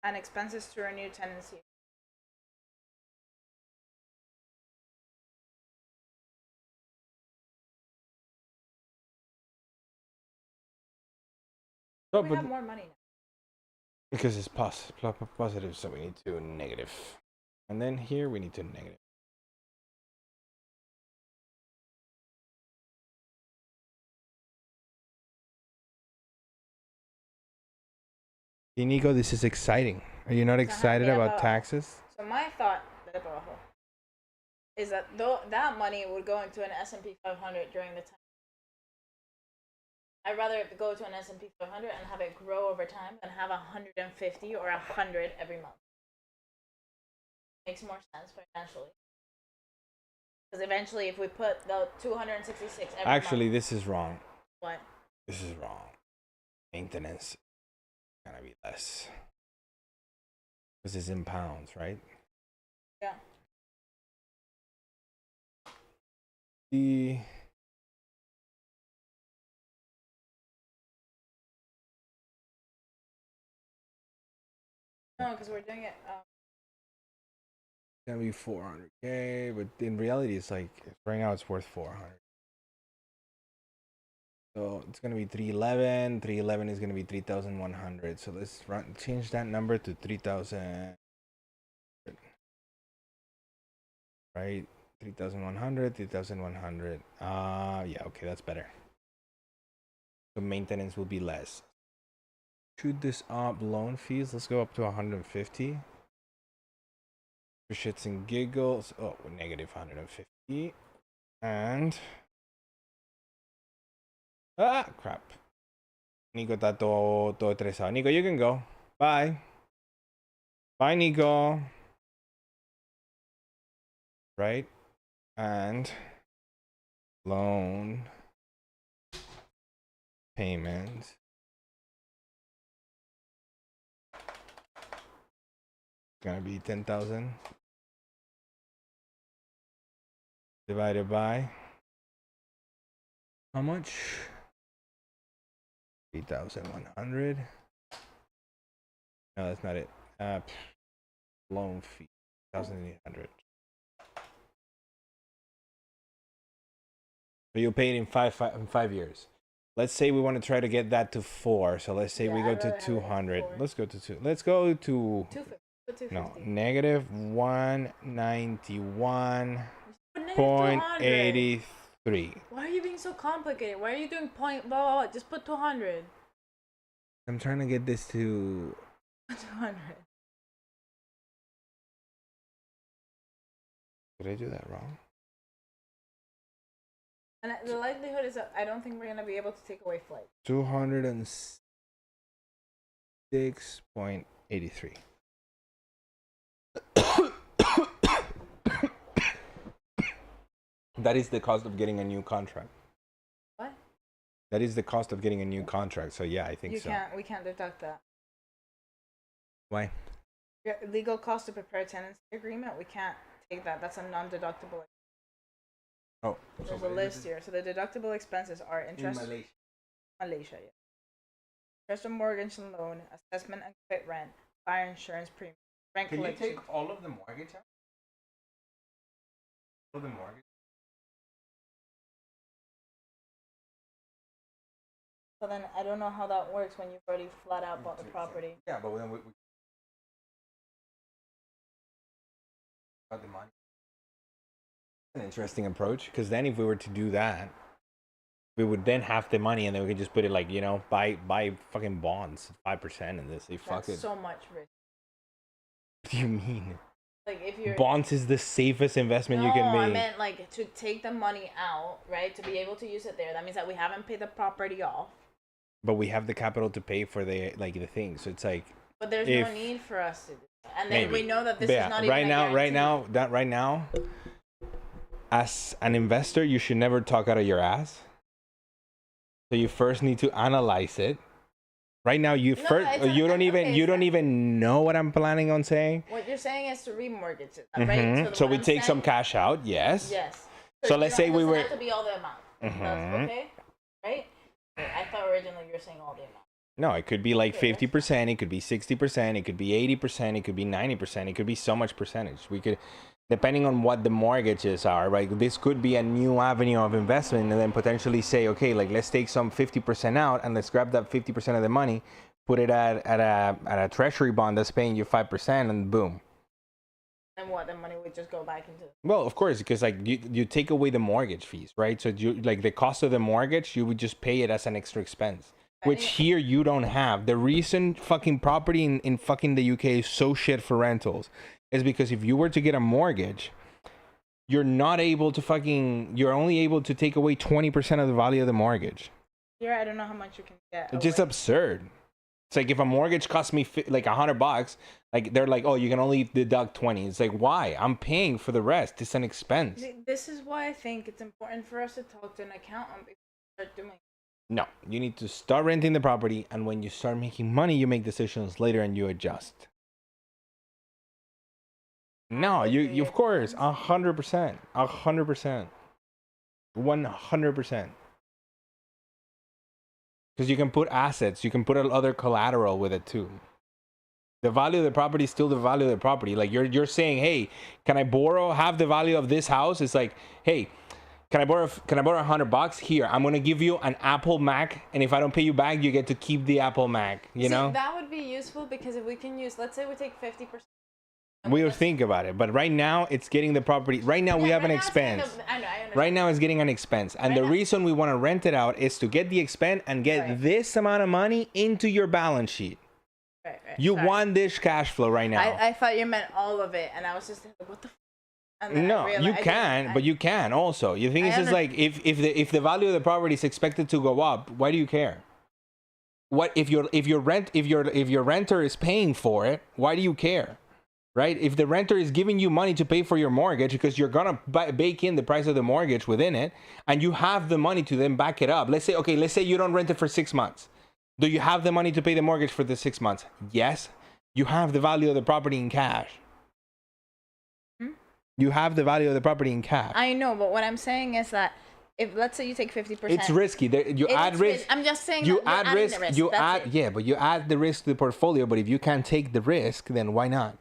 and expenses to renew tenancy. Oh, We but have more money now. because it's positive, so we need to negative. And then here we need to negative. Hey, Nico, this is exciting. Are you not excited about taxes? So my thought is that that money would go into an S&P 500 during the time. I'd rather go to an S&P 500 and have it grow over time than have 150 or 100 every month. Makes more sense financially. Because eventually, if we put the 266 every Actually, month, this is wrong. what? This is wrong. Maintenance is gonna be less. Because it's in pounds, right? Yeah. The No, because we're doing it. It's gonna be 400K, but in reality, it's like right now it's worth 400. So it's gonna be 311. 311 is gonna be 3,100. So let's change that number to 3,000. Right, 3,100, 3,100. Yeah, okay, that's better. So maintenance will be less. Shoot this up. Loan fees. Let's go up to 150. For shits and giggles. Oh, negative 150. And crap. Nico está todo estresado. Nico, you can go. Bye. Bye, Nico. Right? And loan payment. Gonna be 10,000 divided by how much? 3,100. No, that's not it. Loan fee 1,800. So you pay it in 5 years. Let's say we want to try to get that to 4. So let's say we go to 200. Let's go to 2. Let's go to 250. no, negative 191.83. Why are you being so complicated? Why are you doing point blah blah blah? Just put 200. I'm trying to get this to 200. Did I do that wrong? And the likelihood is that I don't think we're gonna be able to take away flight. 206.83. That is the cost of getting a new contract. What? That is the cost of getting a new contract. So yeah, I think so. We can't deduct that. Why? Legal cost to prepare a tenancy agreement, we can't take that. That's a non-deductible. Oh, there's a list here. So the deductible expenses are interest. In Malaysia. Malaysia, yeah. Interest on mortgage and loan, assessment and quit rent, fire insurance premium, rent collection. Can you take all of the mortgage out? All of the mortgage? So then I don't know how that works when you've already flat out bought the property. Yeah, but then we got the money. An interesting approach, because then if we were to do that, we would then have the money, and then we could just put it like, you know, buy fucking bonds 5%, and then say fuck That's it. so much risk. What do you mean? Like if you're bonds is the safest investment you can make. No, I meant like to take the money out, right? To be able to use it there. That means that we haven't paid the property off. But we have the capital to pay for the thing. So it's like. But there's no need for us to do that. And then we know that this is not even right now, as an investor, you should never talk out of your ass. So you first need to analyze it. Right now, you don't even know what I'm planning on saying. What you're saying is to remortgage it, right? So we take some cash out, yes. Yes. So let's say we were. It doesn't have to be all the amount. That's okay, right? I thought originally you were saying all the amount. No, it could be like 50%. It could be 60%. It could be 80%. It could be 90%. It could be so much percentage. We could, depending on what the mortgages are, right? This could be a new avenue of investment, and then potentially say, okay, like let's take some 50% out and let's grab that 50% of the money, put it at a treasury bond that's paying you 5%, and boom. And what, the money would just go back into? Well, of course, because like you take away the mortgage fees, right? So you like the cost of the mortgage, you would just pay it as an extra expense. Which here you don't have. The reason fucking property in fucking the UK is so shit for rentals is because if you were to get a mortgage, you're not able to you're only able to take away 20% of the value of the mortgage. Here, I don't know how much you can get. It's just absurd. It's like if a mortgage costs me like $100, like they're like, oh, you can only deduct 20. It's like, why? I'm paying for the rest. It's an expense. This is why I think it's important for us to talk to an accountant before we start doing it. No, you need to start renting the property, and when you start making money, you make decisions later and you adjust. No, you of course, 100%, 100%, 100%. Because you can put assets, you can put other collateral with it too. The value of the property is still the value of the property. Like you're saying, hey, can I borrow half the value of this house? It's like, hey, can I borrow $100? Here, I'm gonna give you an Apple Mac, and if I don't pay you back, you get to keep the Apple Mac. You know that would be useful, because if we can use, let's say we take 50%. We'll think about it, but right now it's getting the property. Right now we have an expense. I know. Right now it's getting an expense, and the reason we want to rent it out is to get the expense and get this amount of money into your balance sheet. Right. You want this cash flow right now. I thought you meant all of it, and I was just like, what the. No, you can, but you can also. The thing is just like if the value of the property is expected to go up, why do you care? What if your renter is paying for it? Why do you care? Right? If the renter is giving you money to pay for your mortgage because you're gonna bake in the price of the mortgage within it, and you have the money to then back it up. Let's say you don't rent it for 6 months. Do you have the money to pay the mortgage for the 6 months? Yes. You have the value of the property in cash. You have the value of the property in cash. I know, but what I'm saying is that if, let's say you take 50%, it's risky. You add risk. I'm just saying you add risk. But you add the risk to the portfolio. But if you can't take the risk, then why not?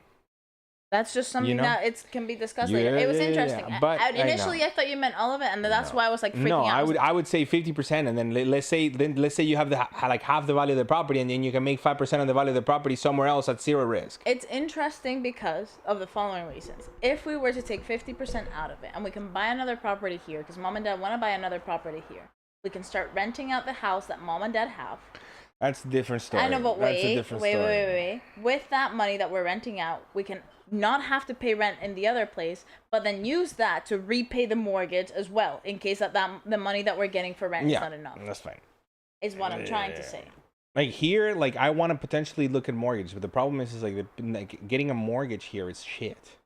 That's just something that can be discussed later. It was interesting. Yeah. But initially, I thought you meant all of it, and that's why I was like freaking out. No, I would say 50%, and then let's say you have half the value of the property, and then you can make 5% of the value of the property somewhere else at zero risk. It's interesting because of the following reasons. If we were to take 50% out of it, and we can buy another property here, because mom and dad want to buy another property here, we can start renting out the house that mom and dad have. That's a different story. I know, but wait. With that money that we're renting out, we can not have to pay rent in the other place, but then use that to repay the mortgage as well, in case that the money that we're getting for rent is not enough. That's fine. Is what I'm trying to say. Like here, like I want to potentially look at mortgage, but the problem is like getting a mortgage here is shit.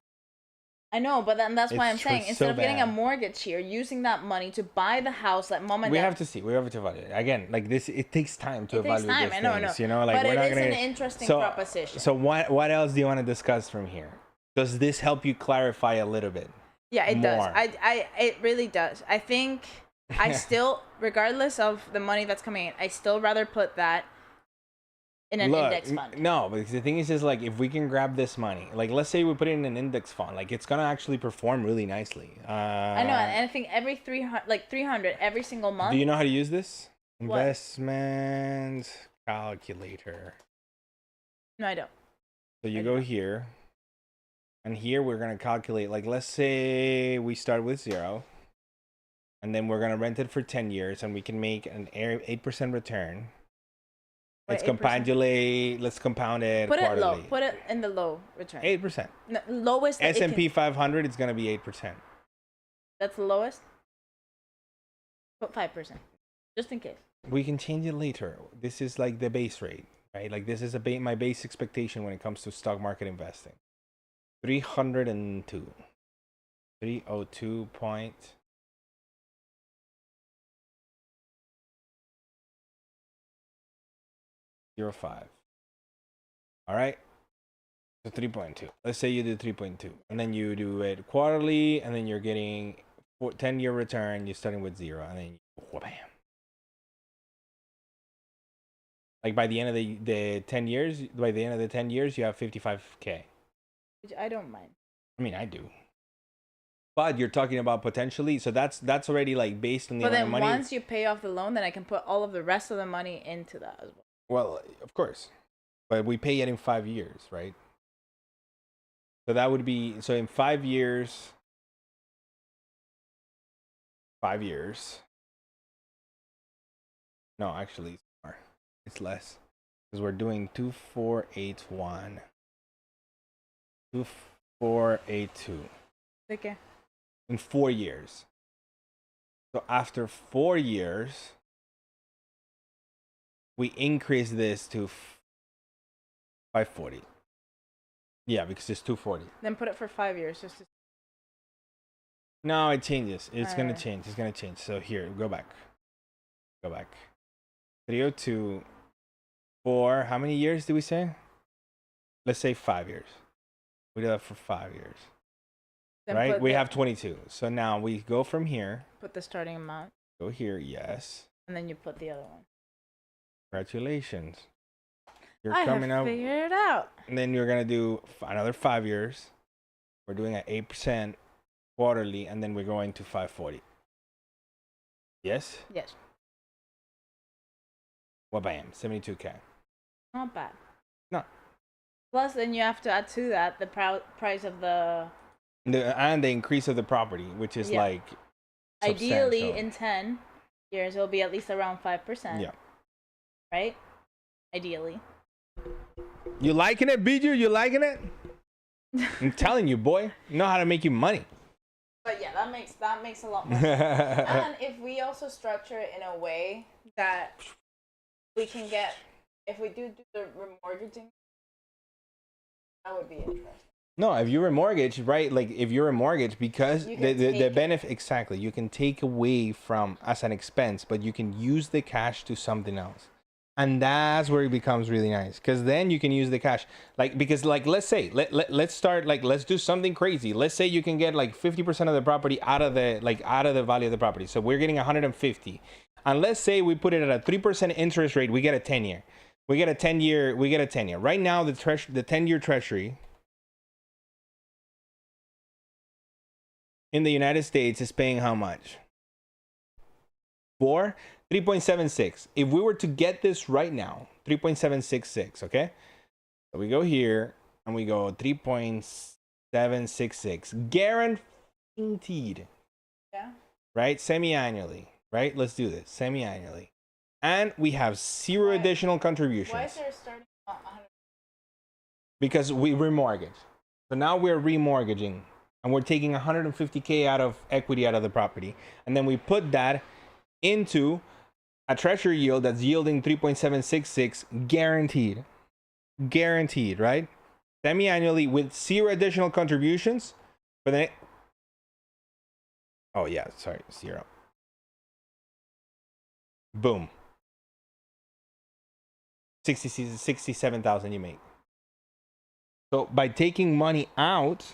I know, but then that's why I'm saying instead of getting a mortgage here, using that money to buy the house that mom and dad. We have to see. We have to evaluate. Again, like this, it takes time to evaluate these things. I know. You know, like but we're not gonna. But it is an interesting proposition. So what else do you want to discuss from here? Does this help you clarify a little bit? Yeah, it does. It really does. I think I still, regardless of the money that's coming in, I still rather put that in an index fund. No, because the thing is just like if we can grab this money, like let's say we put it in an index fund, like it's gonna actually perform really nicely. I know, and I think every 300 every single month. Do you know how to use this? Investment calculator. No, I don't. So you I go don't. here, and here we're gonna calculate. Like, let's say we start with 0, and then we're gonna rent it for 10 years, and we can make an 8% return. Wait, Let's 8%? let's compound it Put it low. quarterly. Put it in the low return. 8%. No, lowest that it can. S&P 500, it's gonna be 8%. That's the lowest. Put 5%, just in case. We can change it later. This is like the base rate, right? Like, this is my base expectation when it comes to stock market investing. 302. 302 point. Zero five. All right. So 3.2. Let's say you do 3.2, and then you do it quarterly, and then you're getting 10-year return. You're starting with 0, and then bam. Like, by the end of the 10 years, by the end of the 10 years, you have 55K. Which I don't mind. I mean, I do. But you're talking about potentially, so that's already like based on the But amount then of money. once you pay off the loan, then I can put all of the rest of the money into that as well. Well, of course, but we pay it in 5 years, right? So that would be, so in 5 years, 5 years. No, actually, it's more. It's less, because we're doing 2481, 2482 Okay. in 4 years. So after 4 years, we increase this to 540. Yeah, because it's 240. Then put it for 5 years, just to... No, it changes. It's gonna change. It's gonna change. So here, go back. Go back. 302 for how many years do we say? Let's say 5 years. We do that for 5 years. Then right? We have 22. So now we go from here. Put the starting amount. Go here, yes. And then you put the other one. Congratulations. You're I coming have out. figured it out. And then you're gonna do another 5 years. We're doing at 8% quarterly, and then we're going to 540. Yes? Yes. Well, bam, 72K. Not bad. No. Plus, then you have to add to that the price of the... And the increase of the property, which is like ideally in 10 years it'll be at least around 5%. Yeah. Right? Ideally. You liking it, Biju? You liking it? I'm telling you, boy. You know how to make you money. But yeah, that makes a lot more sense. And if we also structure it in a way that we can get, if we do the remortgaging, that would be interesting. No, if you remortgage, right? Like, if you remortgage, because the benefit, exactly, you can take away from as an expense, but you can use the cash to something else. And that's where it becomes really nice, because then you can use the cash, like, because like, let's say let's start, like, let's do something crazy. Let's say you can get like 50% of the property out of the value of the property. So we're getting 150, and let's say we put it at a 3% interest rate. We get a 10-year. We get a 10-year. Right now, the 10-year treasury in the United States is paying how much? 3.76. If we were to get this right now, 3.766, okay? So we go here and we go 3.766. Guaranteed. Yeah. Right? Semi-annually. Right? Let's do this. Semi-annually. And we have zero additional contributions. Why is there starting at 100? Because we remortgage. So now we're remortgaging. And we're taking 150K out of equity out of the property. And then we put that into a treasury yield that's yielding 3.766 guaranteed, right? Semi-annually with zero additional contributions. But then, oh yeah, sorry, zero. Boom. 67,000 you make. So by taking money out,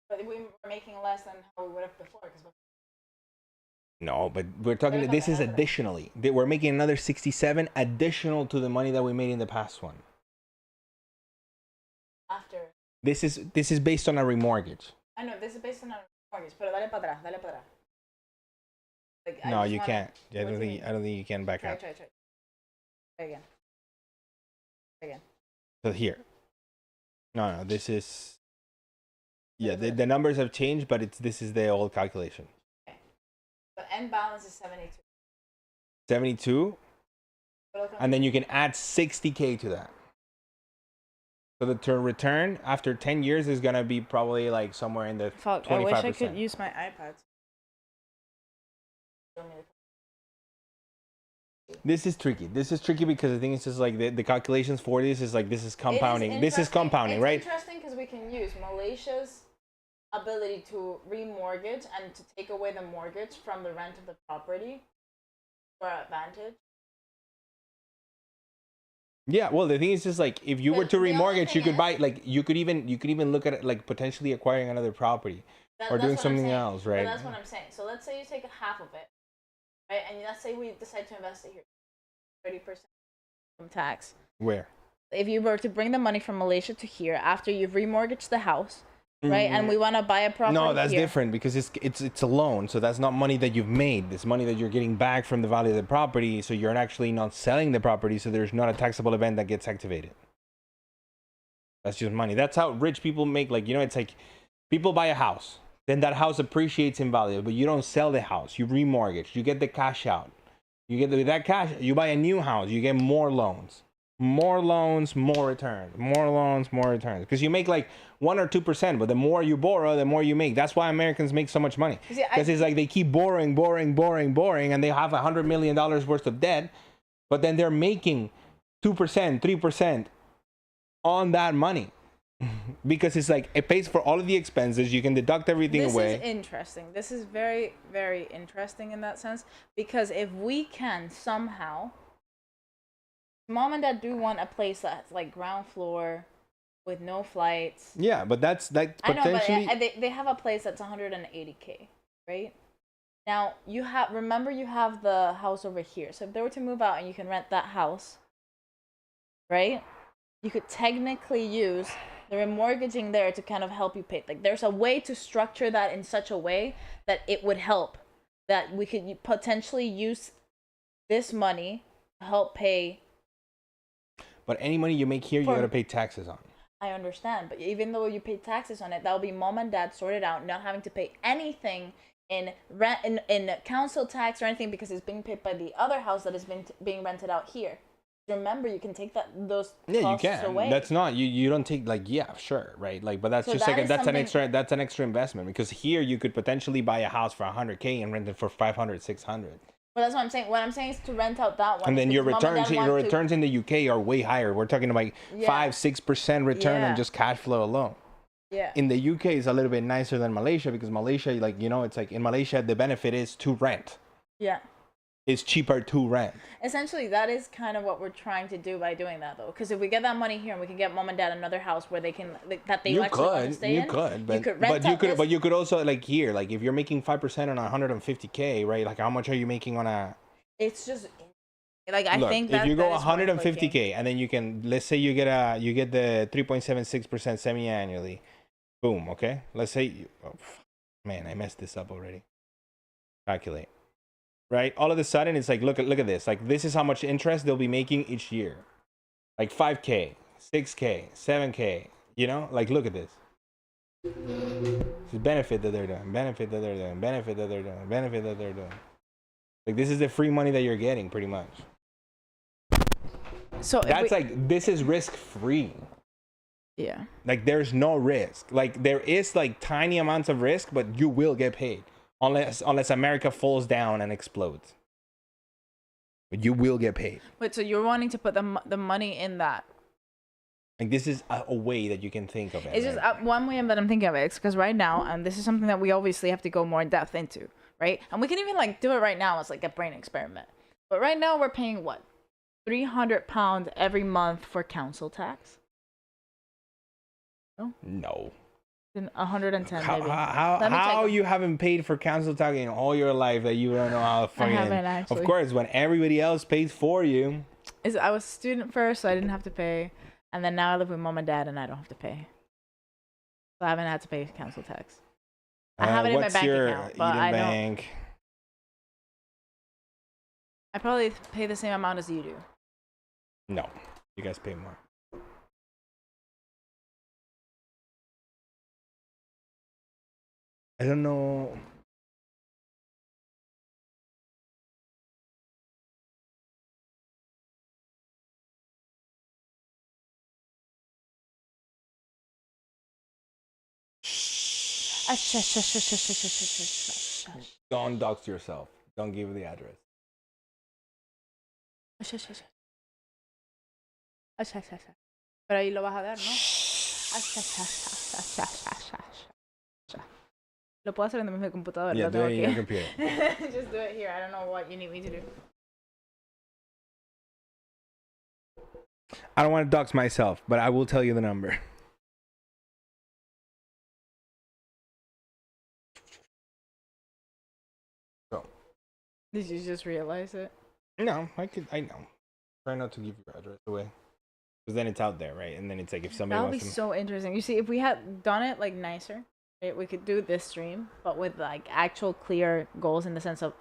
but we were making less than how we would have before. no, but we're talking, this is additionally. We're making another 67 additional to the money that we made in the past one. After. This is based on a remortgage. I know, this is based on a remortgage, pero dale para atrás. Like, I No, just you wanna, can't. I what don't do you think. mean? I don't think you can back Try, out. try, try. Try again. Try again. So here. No. This is. What Yeah, is it? the numbers have changed, but this is the old calculation. Okay. So end balance is 72. 72, Total come and to then you can add 60K to that. So the return after 10 years is gonna be probably like somewhere in the Fuck, 25%. I wish I could use my iPad. This is tricky. This is tricky because I think it's just like the calculations for this is like this is compounding. This is compounding, right? It's interesting because we can use Malaysia's ability to remortgage and to take away the mortgage from the rent of the property for our advantage. Yeah, well, the thing is just like if you were But to the only remortgage, you thing could is- buy like you could even look at it like potentially acquiring another property or That's doing what I'm something saying. else, But right? that's what I'm saying. So let's say you take half of it, right? And let's say we decide to invest it here, 30% from tax. Where? If you were to bring the money from Malaysia to here after you've remortgaged the house, right? And we want to buy a property. No, that's here. different because it's a loan, so that's not money that you've made. It's money that you're getting back from the value of the property, so you're actually not selling the property, so there's not a taxable event that gets activated. That's just money. That's how rich people make, like, you know, it's like people buy a house, then that house appreciates in value, but you don't sell the house, you remortgage, you get the cash out. You get that cash, you buy a new house, you get more loans. More loans, more returns. More loans, more returns. Because you make like 1 or 2%, but the more you borrow, the more you make. That's why Americans make so much money. Because it's like they keep borrowing, and they have $100 million worth of debt, but then they're making 2%, 3% on that money. Because it's like it pays for all of the expenses. You can deduct everything away. This is interesting. This is very, very interesting in that sense. Because if we can somehow, mom and dad do want a place that's like ground floor with no flights. Yeah, but that's like potentially. I know, but they have a place that's 180K, right? Now you have the house over here. So if they were to move out and you can rent that house, right? You could technically use the remortgaging there to kind of help you pay. Like there's a way to structure that in such a way that it would help, that we could potentially use this money to help pay. But any money you make here, you gotta pay taxes on. I understand, but even though you pay taxes on it, that will be mom and dad sorted out, not having to pay anything in rent, in council tax or anything, because it's being paid by the other house that is being rented out here. Remember, you can take those costs away. That's not you don't take, like, yeah, sure, right, like, but that's so just like that's an extra investment, because here you could potentially buy a house for 100K and rent it for 500, 600. Well, that's what I'm saying. What I'm saying is to rent out that one. And then your returns in the UK are way higher. We're talking about 5-6% return on just cash flow alone. Yeah. In the UK, it's a little bit nicer than Malaysia, because Malaysia, like, you know, it's like in Malaysia the benefit is to rent. Yeah. It's cheaper to rent. Essentially, that is kind of what we're trying to do by doing that, though. Because if we get that money here and we can get mom and dad another house where they can, that they actually want to stay in. But you could also, like, here, like, if you're making 5% on 150K, right? Like, how much are you making on a? It's just like, I think that if you go 150K and then you can, let's say you get the 3.76% semi-annually, boom. Okay, let's say man, I messed this up already. Calculate. Right, all of a sudden it's like, look at this. Like, this is how much interest they'll be making each year. Like 5K, 6K, 7K. You know, like, look at this. It's benefit that they're doing, benefit that they're doing, benefit that they're doing, benefit that they're doing. Like, this is the free money that you're getting, pretty much. So that's like, this is risk free. Yeah. Like, there's no risk. Like, there is like tiny amounts of risk, but you will get paid. Unless America falls down and explodes. But you will get paid. Wait, so you're wanting to put the money in that? Like, this is a way that you can think of it. It's just one way that I'm thinking of it is because right now, and this is something that we obviously have to go more in depth into, right? And we can even like do it right now as like a brain experiment. But right now we're paying what? £300 every month for council tax? No. 110 maybe. How you haven't paid for council tax in all your life that you don't know how fucking? I haven't actually. Of course, when everybody else pays for you. I was a student first, so I didn't have to pay, and then now I live with mom and dad, and I don't have to pay. So I haven't had to pay council tax. I have it in my bank account, but I don't. I probably pay the same amount as you do. No, you guys pay more. I don't know. Don't dox yourself. Don't give the address. Pero ahí lo vas a dar, ¿no? Lo puedo hacer en mi computadora. Yeah, do it in your computer. Just do it here. I don't know what you need me to do. I don't want to dox myself, but I will tell you the number. So. Did you just realize it? No, I know. Try not to give your address away. Because then it's out there, right? And then it's like if somebody That would be wants to... so interesting. You see, if we had done it like nicer, right, we could do this stream, but with like actual clear goals in the sense of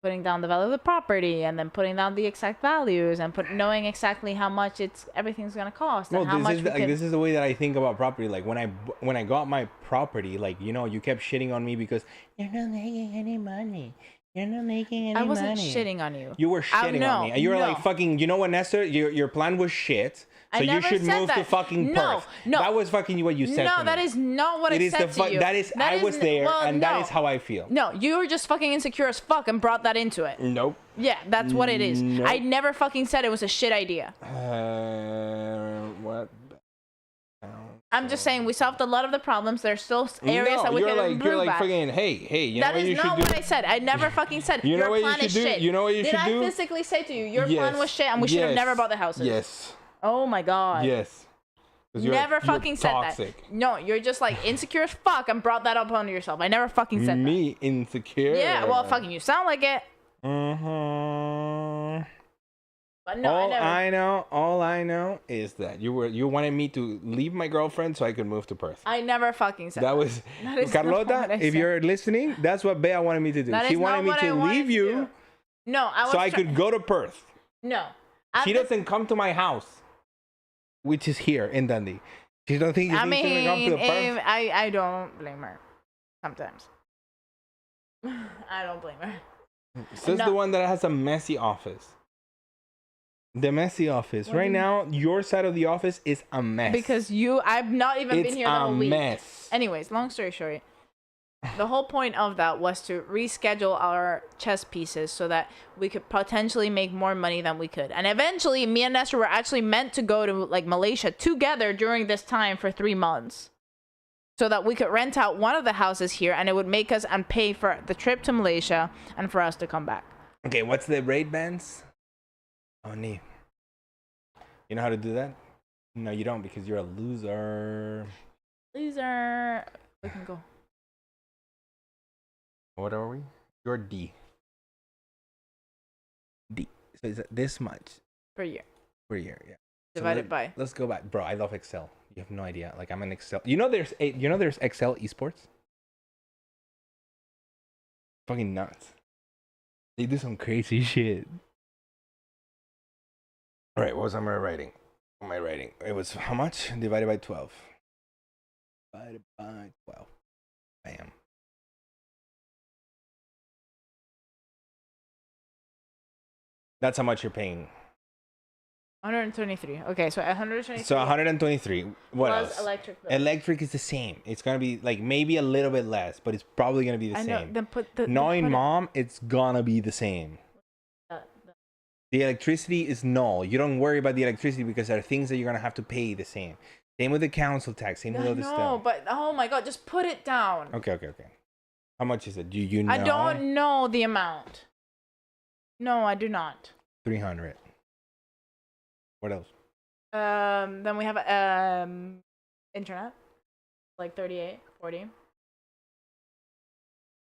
putting down the value of the property and then putting down the exact values and knowing exactly how much everything's gonna cost. Well, and how much this is the way that I think about property. Like when I got my property, like, you know, you kept shitting on me because you're not making any money. You're not making any money. I wasn't shitting on you. You were shitting on me. And you were like, fucking, you know what, Nestor? Your plan was shit. So you should move to fucking Perth. No. That was fucking what you said to me. No, that is not what I said to you. I was there, and that is how I feel. No, you were just fucking insecure as fuck and brought that into it. Nope. Yeah, that's what it is. Nope. I never fucking said it was a shit idea. What? I'm just saying we solved a lot of the problems. There's still areas that we can improve. You're like at. fucking, hey, you know what you should do? That is not what I said. I never fucking said your plan is shit. You know what you should do? Did I physically say to you, your plan was shit and we should have never bought the houses? Yes. Oh my god. Yes. Never fucking said toxic. that. No, you're just like insecure as fuck and brought that up on yourself. I never fucking said that. Me insecure? Yeah, well, fucking you sound like it. But no, all I know is that you wanted me to leave my girlfriend so I could move to Perth. I never fucking said that. That was Carlota. If you're listening, that's what Bea wanted me to do. She wanted me to leave you. No, I could go to Perth. No, she doesn't come to my house, which is here in Dundee. She don't think she's gonna come to the Perth. I don't blame her. Sometimes I don't blame her. This is the one that has a messy office. The messy office. Right now, your side of the office is a mess. Because I've not even been here the whole week. It's a mess. Anyways, long story short, the whole point of that was to reschedule our chess pieces so that we could potentially make more money than we could. And eventually, me and Nestor were actually meant to go to like Malaysia together during this time for 3 months. So that we could rent out one of the houses here and it would make us and pay for the trip to Malaysia and for us to come back. Okay, what's the rate bands? Oh, nee. You know how to do that? No, you don't because you're a loser. Loser. We can go. What are we? You're D. D. So is it this much? Per year. Per year, yeah. Divided by. Let's go back. Bro, I love Excel. You have no idea. Like, I'm an Excel. You know there's Excel esports? Fucking nuts. They do some crazy shit. All right, what was I writing? What am I writing? It was how much? Divided by 12. Divided by 12. Bam. That's how much you're paying. 123. Okay, so 123. So 123. What else? Electric bill. Electric is the same. It's gonna be like maybe a little bit less, but it's probably gonna be the same. I know. Then put the. Knowing mom, it's gonna be the same. The electricity is null. You don't worry about the electricity because there are things that you're gonna have to pay the same. Same with the council tax. Same with all this stuff. No, but oh my god, just put it down. Okay. How much is it? Do you know? I don't know the amount. No, I do not. 300. What else? Then we have internet, like 38, 40.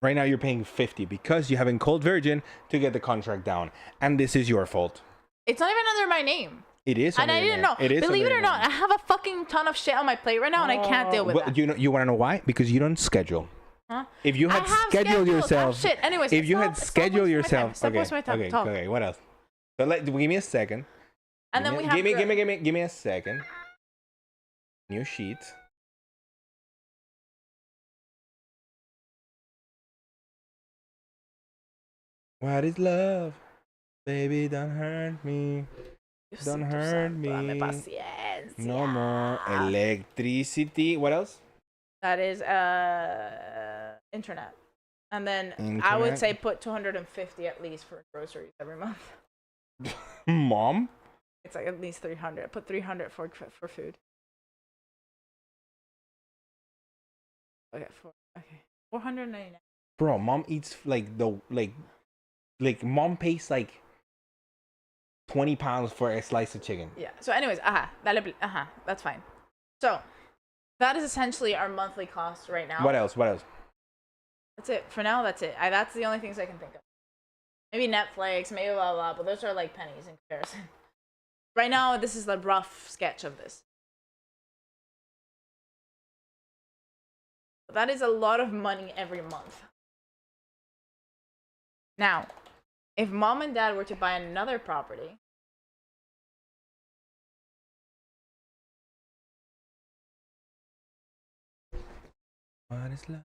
Right now you're paying 50 because you haven't called Virgin to get the contract down, and this is your fault. It's not even under my name. It is. And I didn't know. It is. Believe it or not, I have a fucking ton of shit on my plate right now, and I can't deal with that. You want to know why? Because you don't schedule. Huh? If you I had have scheduled yourself, shit. Anyways, if you had stop scheduled wasting my time. yourself, Stop okay, wasting my time. okay, Talk. okay. What else? So give me a second. And then we have give me a second. New sheet. What is love? Baby, don't hurt me. Don't hurt me. Dame paciencia. No more electricity. What else? That is internet. And then I would Internet. say put 250 at least for groceries every month. Mom? It's like at least 300. Put 300 for food. Okay, 499. Bro, mom eats like mom pays like 20 pounds for a slice of chicken. Yeah. So anyways, that's fine. So that is essentially our monthly cost right now. What else? That's it. For now, that's it. That's the only things I can think of. Maybe Netflix, maybe blah, blah, but those are like pennies in comparison. Right now, this is the rough sketch of this. But that is a lot of money every month. Now, if mom and dad were to buy another property, what is love?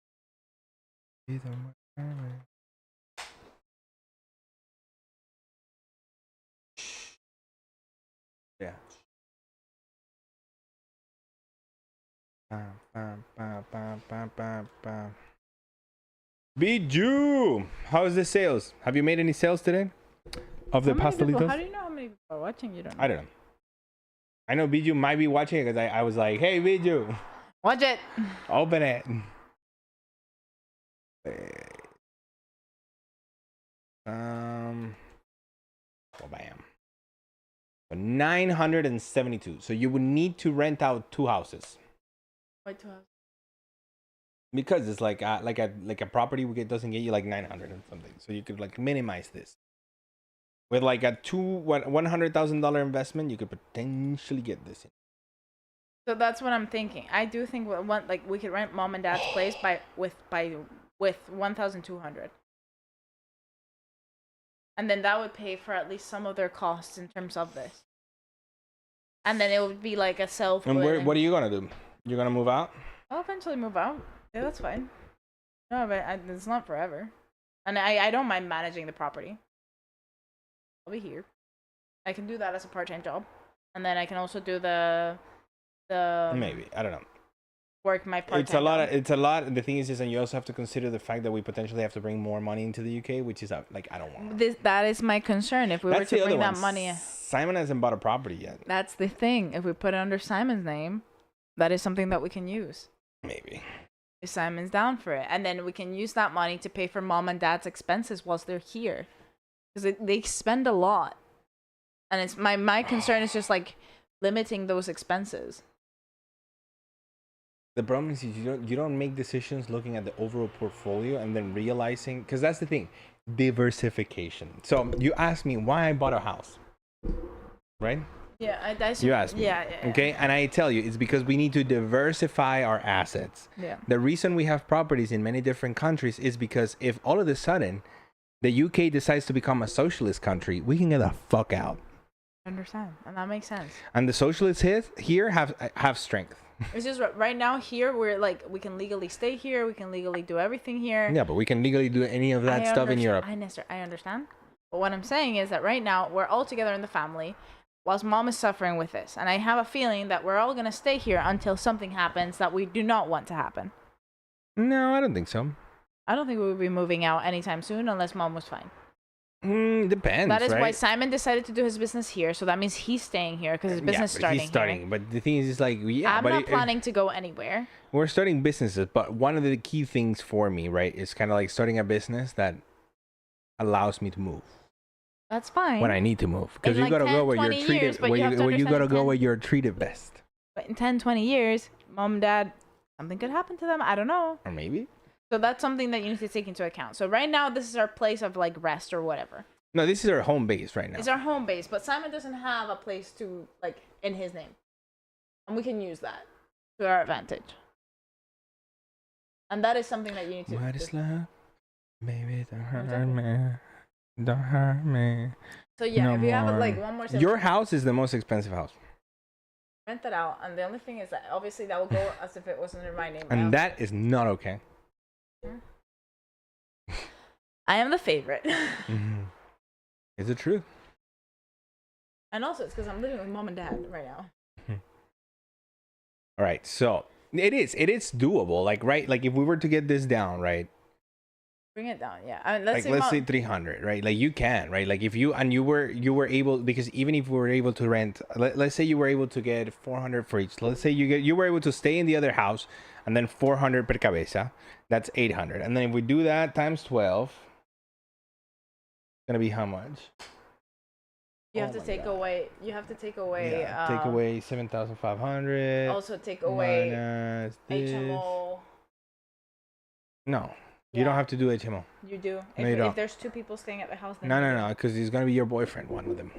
Yeah. Bijou, how's the sales? Have you made any sales today of the pastelitos? How do you know how many people are watching? You don't know. I don't know. I know Bijou might be watching it because I was like, hey, Bijou, Watch it. open it. Oh, bam. So 972. So you would need to rent out 2 houses. Why 2 houses? Because it's like a property doesn't get you like 900 or something. So you could like minimize this. With like a $100,000 investment, you could potentially get this in. So that's what I'm thinking. I do think we could rent mom and dad's place with 1,200. And then that would pay for at least some of their costs in terms of this. And then it would be like a self. And what are you gonna do? You're gonna move out? I'll eventually move out. Yeah, that's fine. No, but it's not forever. And I don't mind managing the property. I'll be here. I can do that as a part-time job. And then I can also do the maybe. I don't know. Work my part-time It's a lot. The thing is and you also have to consider the fact that we potentially have to bring more money into the UK, which is like, I don't want. That is my concern. If we were to bring that money. Simon hasn't bought a property yet. That's the thing. If we put it under Simon's name, that is something that we can use. Maybe. If Simon's down for it. And then we can use that money to pay for mom and dad's expenses whilst they're here. Because they spend a lot. And it's my concern is just like limiting those expenses. The problem is you don't make decisions looking at the overall portfolio and then realizing, because that's the thing, diversification. So you asked me why I bought a house, right? Yeah, you asked me. Yeah. Okay, and I tell you, it's because we need to diversify our assets. Yeah. The reason we have properties in many different countries is because if all of a sudden the UK decides to become a socialist country, we can get the fuck out. I understand, and that makes sense. And the socialists here have strength. It's just right now here we're like we can legally stay here, we can legally do everything here. Yeah, but we can legally do any of that stuff in Europe. I understand. But what I'm saying is that right now we're all together in the family, whilst mom is suffering with this, and I have a feeling that we're all gonna stay here until something happens that we do not want to happen. No, I don't think so. I don't think we would be moving out anytime soon unless mom was fine. Depends. That is right? why Simon decided to do his business here, so that means he's staying here because his business starting. He's starting here. But the thing is, like, I'm not planning to go anywhere. We're starting businesses, but one of the key things for me, right, is kind of like starting a business that allows me to move. That's fine. When I need to move, because you gotta go where you're treated. You gotta go where you're treated best. But in 10, 20 years, mom and dad, something could happen to them. I don't know. Or maybe. So that's something that you need to take into account. So right now, this is our place of like rest or whatever. No, this is our home base right now. It's our home base, but Simon doesn't have a place to like in his name, and we can use that to our advantage. And that is something that you need to. What is love? Baby, don't hurt me. Don't hurt me. So yeah, no if you have more. like one more. Your house is the most expensive house. Rent that out, and the only thing is that obviously that will go as if it was under my name. And that is not okay. I am the favorite. Mm-hmm. Is it true? And also, it's because I'm living with mom and dad right now. All right, so it is doable. Like, right, like if we were to get this down, right? Bring it down, yeah. I mean, let's say 300, right? Like you can, right? Like if you were able, because even if we were able to rent, let's say you were able to get 400 for each. Let's say you were able to stay in the other house, and then 400 per cabeza. That's 800. And then if we do that times 12, it's gonna be how much? You have to take away. You have to take away. Yeah, take away 7,500. Also take away HMO. No. You don't have to do HMO. You do. No, you don't. If there's two people staying at the house, then no, because he's gonna be your boyfriend, one with him.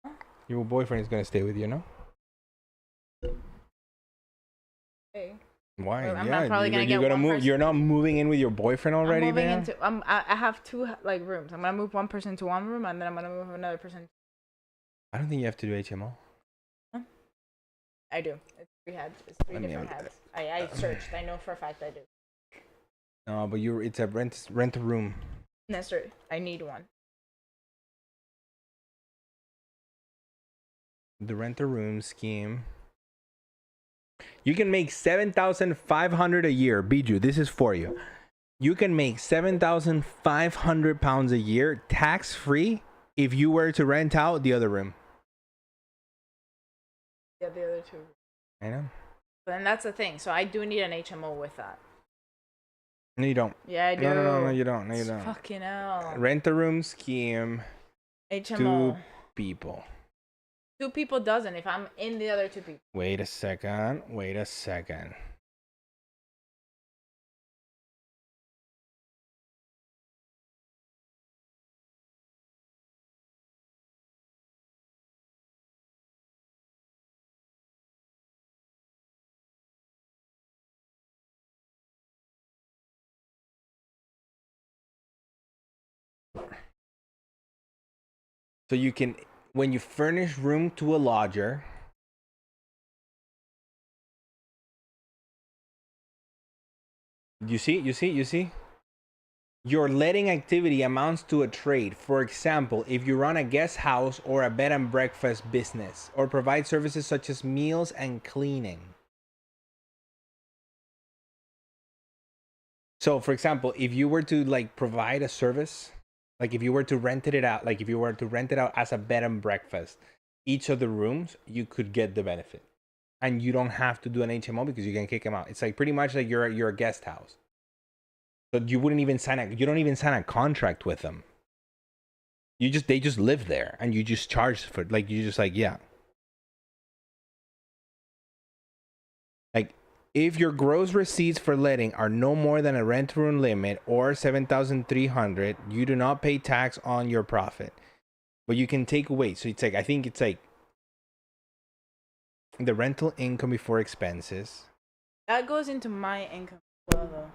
Huh? Your boyfriend is gonna stay with you, no? Okay. Why? I'm not probably gonna get gonna one move. person. You're not moving in with your boyfriend already, I'm moving man? into. I have two like rooms. I'm gonna move one person to one room, and then I'm gonna move another person. I don't think you have to do HMO. Huh? I do. It's three heads. It's three different heads. I searched. I know for a fact I do. No, but it's a rent a room. Necessary. I need one. The rent a room scheme. You can make 7,500 a year. Biju, this is for you. You can make 7,500 pounds a year tax free if you were to rent out the other room. Yeah, the other two. I know. But then that's the thing. So I do need an HMO with that. No, you don't. Yeah, I do. No, you don't. No, you don't. Fucking hell. Rent a room scheme. HMO. 2 people. 2 people doesn't if I'm in the other 2 people. Wait a second. So you can, when you furnish room to a lodger, you see? Your letting activity amounts to a trade. For example, if you run a guest house or a bed and breakfast business, or provide services such as meals and cleaning. So, for example, if you were to like provide a service, like if you were to rent it out, as a bed and breakfast, each of the rooms, you could get the benefit. And you don't have to do an HMO because you can kick them out. It's like pretty much like you're a guest house. So you don't even sign a contract with them. They just live there and you just charge for it. Like you just like, yeah. Like if your gross receipts for letting are no more than a rent room limit or 7,300, you do not pay tax on your profit. But you can take away. So it's like, I think it's like the rental income before expenses. That goes into my income as well, though.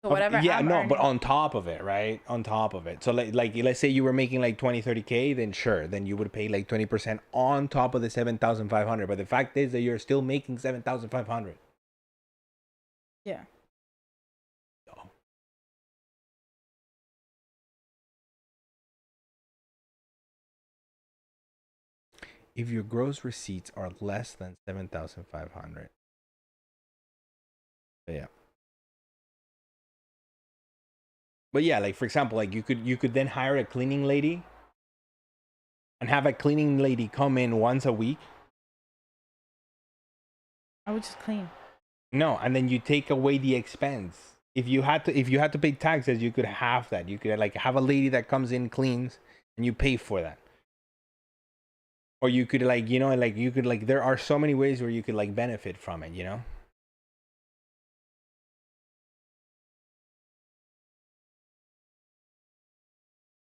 So whatever. Yeah, no, but on top of it, right? On top of it. So like let's say you were making like 20, 30K, then sure, then you would pay like 20% on top of the 7,500. But the fact is that you're still making 7,500. Yeah. Oh. If your gross receipts are less than 7,500. Yeah. But yeah, like for example, like you could then hire a cleaning lady and have a cleaning lady come in once a week. I would just clean. No, and then you take away the expense. If you had to pay taxes, you could have that. You could like have a lady that comes in, cleans, and you pay for that. Or you could like, there are so many ways where you could like benefit from it, you know?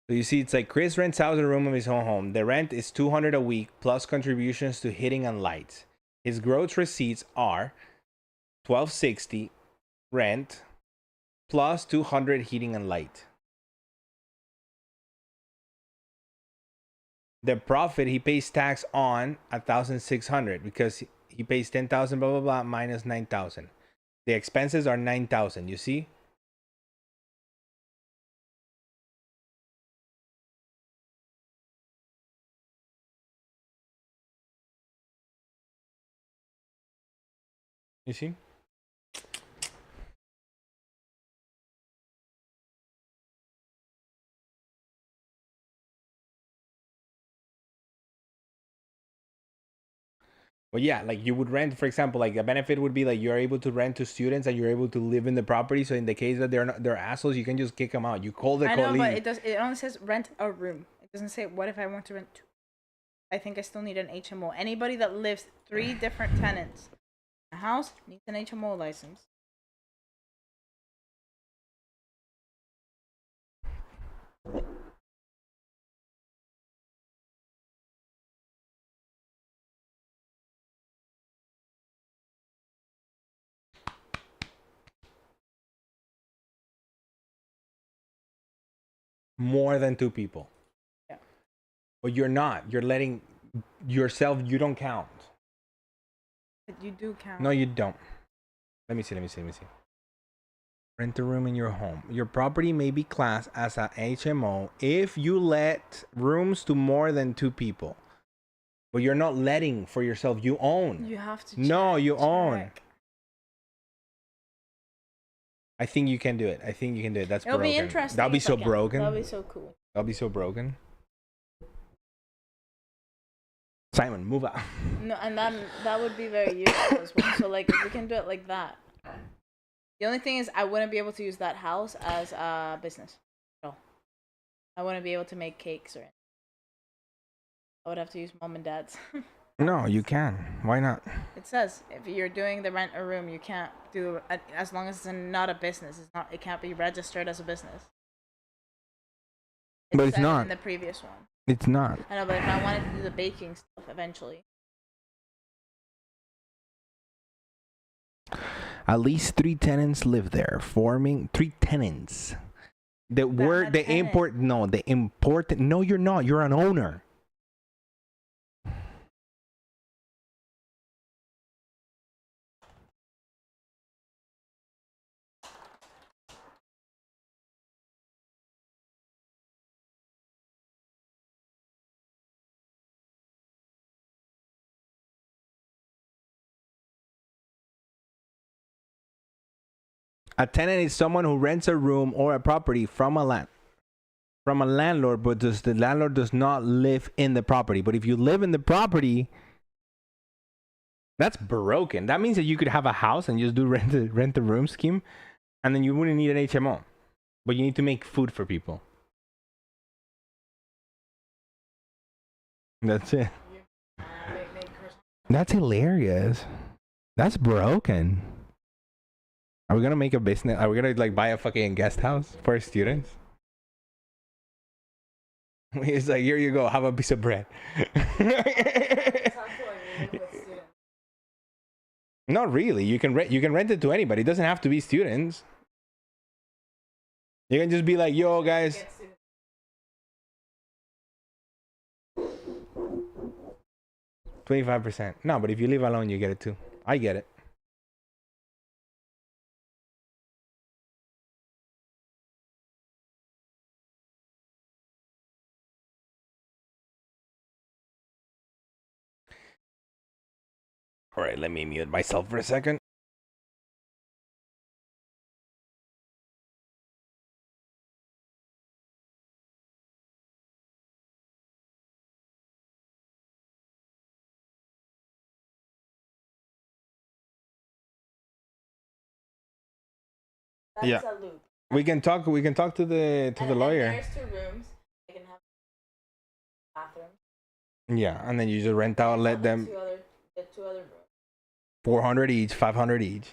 So you see, it's like Chris rents out a room of his own home. The rent is $200 a week plus contributions to heating and lights. His gross receipts are $1,260 rent plus 200 heating and light. The profit, he pays tax on 1,600 because he pays 10,000 blah blah blah minus 9,000. The expenses are 9,000. You see? You see? Well, yeah, like you would rent, for example, like a benefit would be like you're able to rent to students and you're able to live in the property. So in the case that they're assholes, you can just kick them out. You call the I know, colleague. but it only says rent a room. It doesn't say what if I want to rent two. I think I still need an HMO. Anybody that lives 3 different tenants in a house needs an HMO license. More than 2 people. Yeah. But you're not. You're letting yourself, you don't count. But you do count. No, you don't. Let me see. Rent a room in your home. Your property may be classed as a HMO if you let rooms to more than 2 people. But you're not letting for yourself. You own. You have to. No, check, you check. own. I think you can do it. That's It'll broken. be interesting. That'll be so broken. That'll be so cool. That'll be so broken. Simon, move out. No, and that would be very useful as well. So like, if we can do it like that. The only thing is, I wouldn't be able to use that house as a business. No, I wouldn't be able to make cakes or anything. I would have to use mom and dad's. No, you can. Why not? It says if you're doing the rent a room, you can't do as long as it's not a business. It can't be registered as a business. But it's not in the previous one. It's not. I know, but if I wanted to do the baking stuff eventually. At least 3 tenants live there, forming 3 tenants. The word, the tenant. import, no, the important. No, you're not. You're an owner. A tenant is someone who rents a room or a property from a landlord, but the landlord does not live in the property. But if you live in the property, that's broken. That means that you could have a house and just do rent the room scheme, and then you wouldn't need an HMO. But you need to make food for people. That's it. That's hilarious. That's broken. Are we gonna make a business? Are we gonna like buy a fucking guest house for students? It's like, here you go, have a piece of bread. Not really. You can rent it to anybody. It doesn't have to be students. You can just be like, yo guys. 25%. No, but if you live alone, you get it too. I get it. All right, let me mute myself for a second. That's a loop. We can talk to the lawyer. There's 2 rooms. They can have bathroom. Yeah, and then you just rent out, let them The two other rooms. 400 each, 500 each.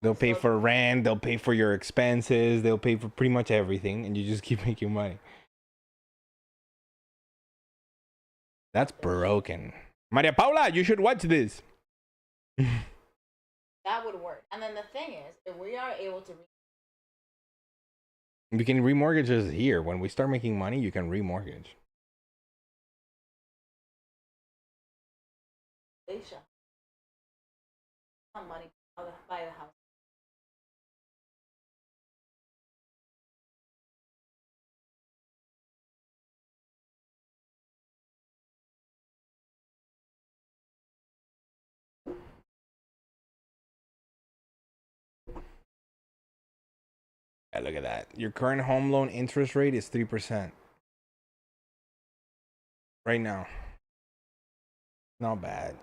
They'll pay for rent, they'll pay for your expenses, they'll pay for pretty much everything, and you just keep making money. That's broken. Maria Paula, you should watch this. That would work. And then the thing is, if we are able to We can remortgage us here. When we start making money, you can remortgage. Malaysia, some money to buy the house. Yeah, look at that. Your current home loan interest rate is 3% right now. Not bad.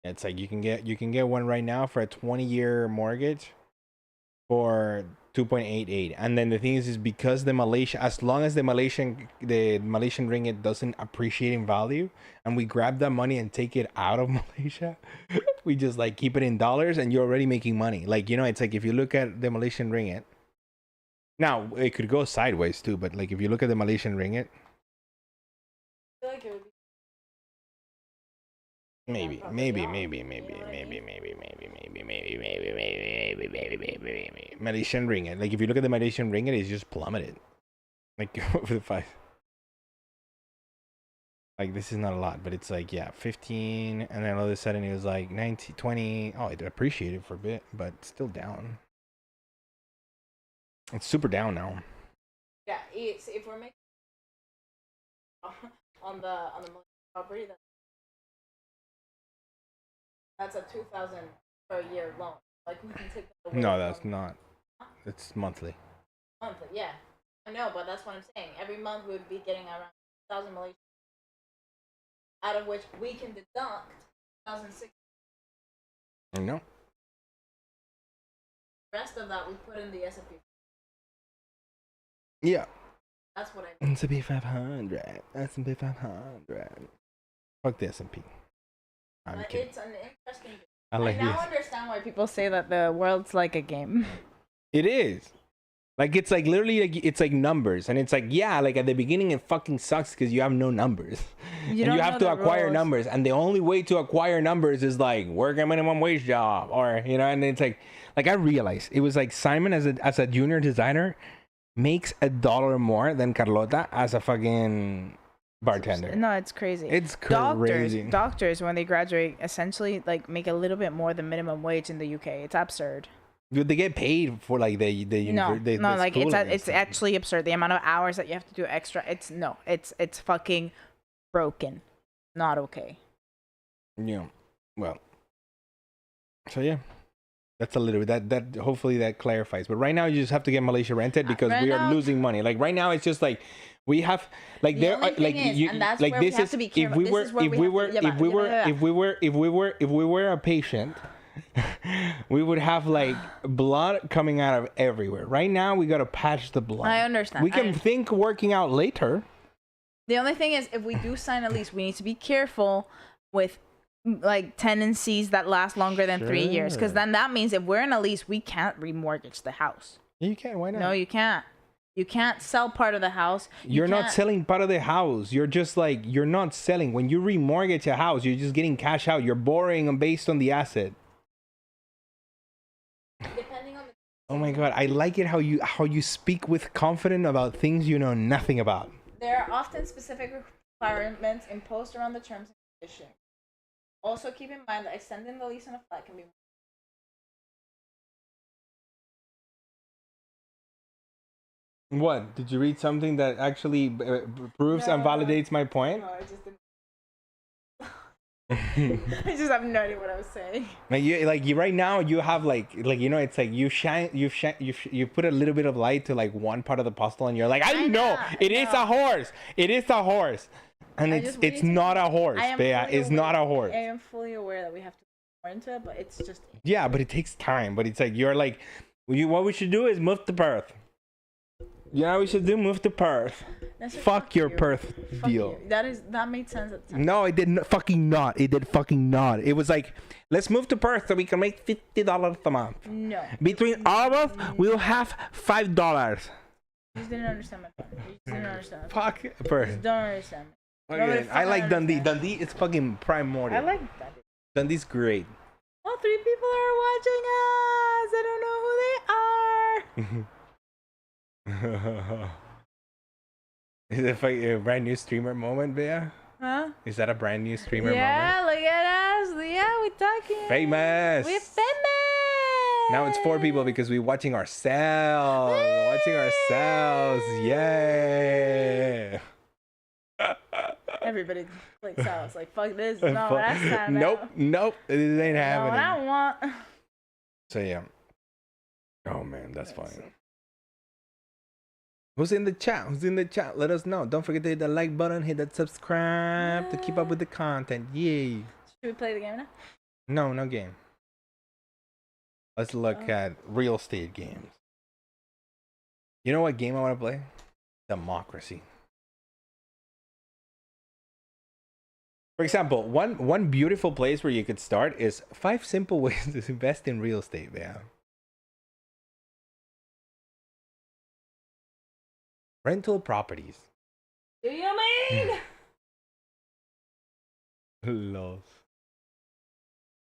It's like you can get one right now for a 20-year mortgage for 2.88. And then the thing is because the Malaysia, as long as the Malaysian ringgit doesn't appreciate in value, and we grab that money and take it out of Malaysia, we just like keep it in dollars, and you're already making money. Like, you know, it's like if you look at the Malaysian ringgit, now it could go sideways too, but like if you look at the Malaysian ringgit, I feel like it would be maybe Malaysian ringgit. Like if you look at the Malaysian ringgit, it's just plummeted. Like over the 5. Like this is not a lot, but it's like, yeah, 15, and then all of a sudden it was like 19, 20. Oh, it appreciated for a bit, but still down. It's super down now. Yeah, it's if we're making on the property, that's a 2,000 per year loan. Like we can take that away. No, that's not. It's monthly. Monthly, yeah. I know, but that's what I'm saying. Every month we would be getting around 1,000 Malaysian, out of which we can deduct 1,006. I know. The rest of that we put in the S&P. Yeah. That's what I mean. S&P 500. S&P 500. Fuck the S&P. I'm kidding. It's an interesting. I like now this. understand why people say that the world's like a game. It is. Like it's like literally like it's like numbers, and it's like, yeah, like at the beginning it fucking sucks because you have no numbers, and you have to acquire numbers, and the only way to acquire numbers is like work a minimum wage job, or you know, and it's like I realized it was like Simon as a junior designer makes $1 more than Carlota as a fucking bartender. No, it's crazy. It's crazy. Doctors when they graduate essentially like make a little bit more than minimum wage in the UK. It's absurd. Dude, they get paid for like the like it's actually absurd the amount of hours that you have to do extra. It's fucking broken. Not okay. Yeah. Well. So yeah. That's a little bit that hopefully that clarifies. But right now you just have to get Malaysia rented because we are losing money. Like right now it's just like we have like there are like you like this is if we were a patient, we would have like blood coming out of everywhere. Right now we got to patch the blood. I understand. We can think working out later. The only thing is if we do sign a lease, we need to be careful with like tenancies that last longer than 3 years, because then that means if we're in a lease we can't remortgage the house. Yeah, you can. Why not? No, you can't. You can't sell part of the house. You're not selling part of the house. You're just like, you're not selling. When you remortgage a house, you're just getting cash out. You're borrowing them based on the asset. Depending on the oh my god, I like it how you speak with confidence about things you know nothing about. There are often specific requirements imposed around the terms and conditions. Also, keep in mind that extending the lease on a flat can be. What? Did you read something that actually proves and validates my point? No, I just didn't. I just have no idea what I was saying. Like you right now you have like you know, it's like you put a little bit of light to like one part of the puzzle, and you're like, I know it is a horse. It is a horse. And it's not a horse, Bea. It's not a horse. I am fully aware that we have to go into it, but it's just. Yeah, but it takes time. But it's like you're like, what we should do is move to Perth. Yeah, we should do move to Perth. Fuck your Perth deal. That made sense at the time. No, it did fucking not. It did fucking not. It was like, let's move to Perth so we can make $50 a month. No. Between all of us, we'll have $5. You just didn't understand my point. You just didn't understand. Fuck Perth. You just don't understand. Okay, I like Dundee. Dundee is fucking primordial. I like Dundee. Dundee's great. Oh, 3 people are watching us. I don't know who they are. Is it like a brand new streamer moment, Bea? Huh? Is that a brand new streamer moment? Yeah, look at us. Yeah, we're talking. Famous. We're famous. Now it's 4 people because we're watching ourselves. We're watching ourselves. Yay. Everybody clicks out. It's like, fuck this. No, that's not. Nope. This ain't happening. No, I want. So yeah. Oh man, that's funny. Who's in the chat? Let us know. Don't forget to hit the like button, hit that subscribe to keep up with the content. Yay. Should we play the game now? No game. Let's look at real estate games. You know what game I want to play? Democracy. For example, one beautiful place where you could start is 5 simple ways to invest in real estate. Yeah. Rental properties. Do you mean? Lol.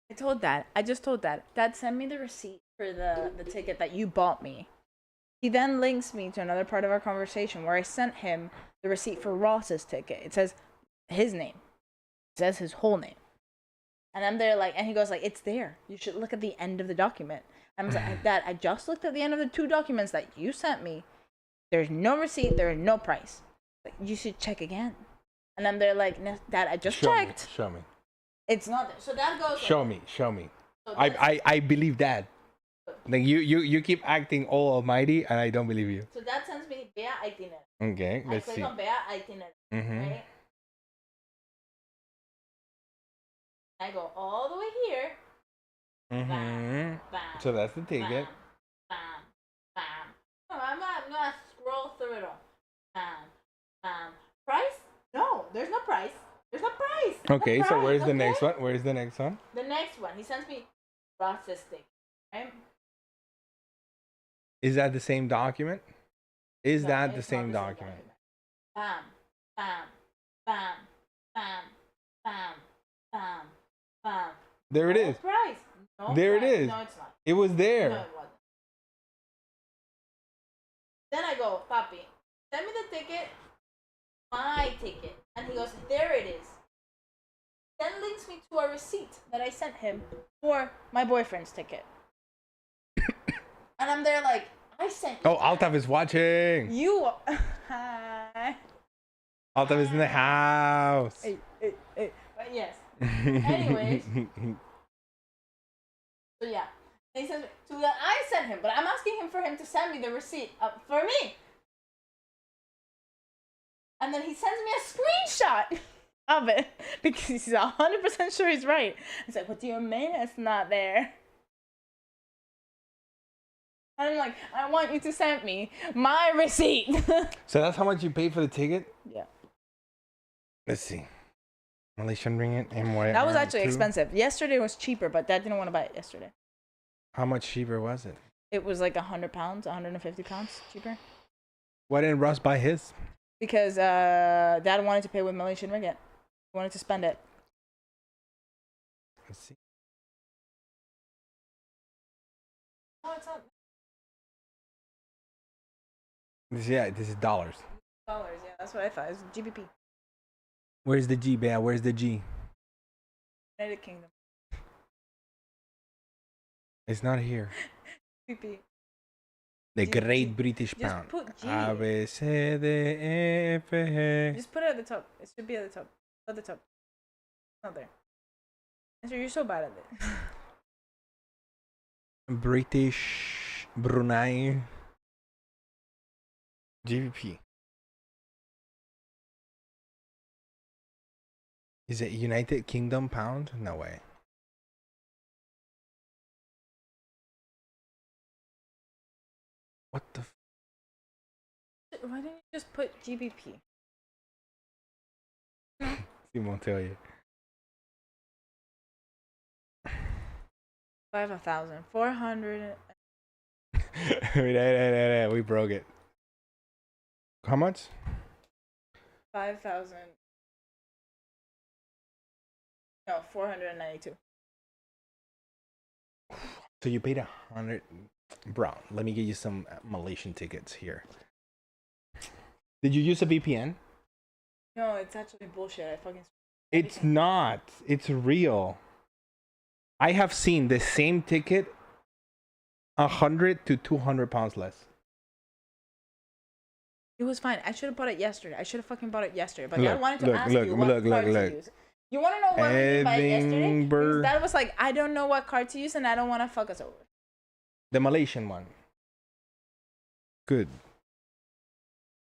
I just told Dad. Dad, send me the receipt for the ticket that you bought me. He then links me to another part of our conversation where I sent him the receipt for Ross's ticket. It says his name. It says his whole name. And I'm there like, and he goes like, it's there. You should look at the end of the document. And I was like, Dad, I just looked at the end of the 2 documents that you sent me. There's no receipt. There is no price. Like, you should check again. And I'm there like, Dad, I just checked. Show me. It's not there. So Dad goes. Show me. So I believe Dad. Like you keep acting all almighty, and I don't believe you. So Dad sends me Bea Aitinen. Okay, let's see. I click on Bea Aitinen. Right? I go all the way here. Bam, bam, so that's the ticket. Bam, bam. No, I'm gonna scroll through it all. Bam. Price? No, there's no price. There's no price. Okay, so where's the next one? Where's the next one? The next one. He sends me processing. Right? Is that the same document? Is that the same document? Bam. There it is. Price. No there price. It is. No, it's not. It was there. No, it wasn't. Then I go, Papi, send me the ticket, my ticket. And he goes, there it is. Then links me to a receipt that I sent him for my boyfriend's ticket. And I'm there like, I sent you. Oh, Altaf is watching. You. Hi. Altaf is in the house. Hey. But yes. Anyways. So yeah. And he says, so that I sent him, but I'm asking him for him to send me the receipt for me. And then he sends me a screenshot of it because he's 100% sure he's right. He's like, what do you mean it's not there? And I'm like, I want you to send me my receipt. So that's how much you paid for the ticket? Yeah. Let's see. Malaysian ringgit. MYR that was actually expensive. Yesterday was cheaper, but Dad didn't want to buy it yesterday. How much cheaper was it? It was like 100 pounds, 150 pounds cheaper. Why didn't Ross buy his? Because Dad wanted to pay with Malaysian ringgit. He wanted to spend it. Let's see. Oh, it's not. This is dollars. Dollars, yeah, that's what I thought. It's GBP. Where's the G, Bea? Where's the G? United Kingdom. It's not here. GBP. The Great British Pound. Just put G. A, B, C, D, E, F, G. Just put it at the top. It should be at the top. At the top. Not there. Answer, you're so bad at it. British Brunei GBP. Is it United Kingdom pound? No way. What the? Why didn't you just put GBP? He won't tell you. 5,400. We broke it. How much? 5,000. No, 492. So you paid 100, bro. Let me get you some Malaysian tickets here. Did you use a VPN? No, it's actually bullshit. I fucking. It's not. It's real. I have seen the same ticket 100 to 200 pounds less. It was fine. I should have bought it yesterday. I should have fucking bought it yesterday. But Look, I wanted to look, ask look, you what look, card look. to use. You want to know what we did buy it yesterday? Edinburgh. Because that was like, I don't know what card to use, and I don't want to fuck us over. The Malaysian one. Good.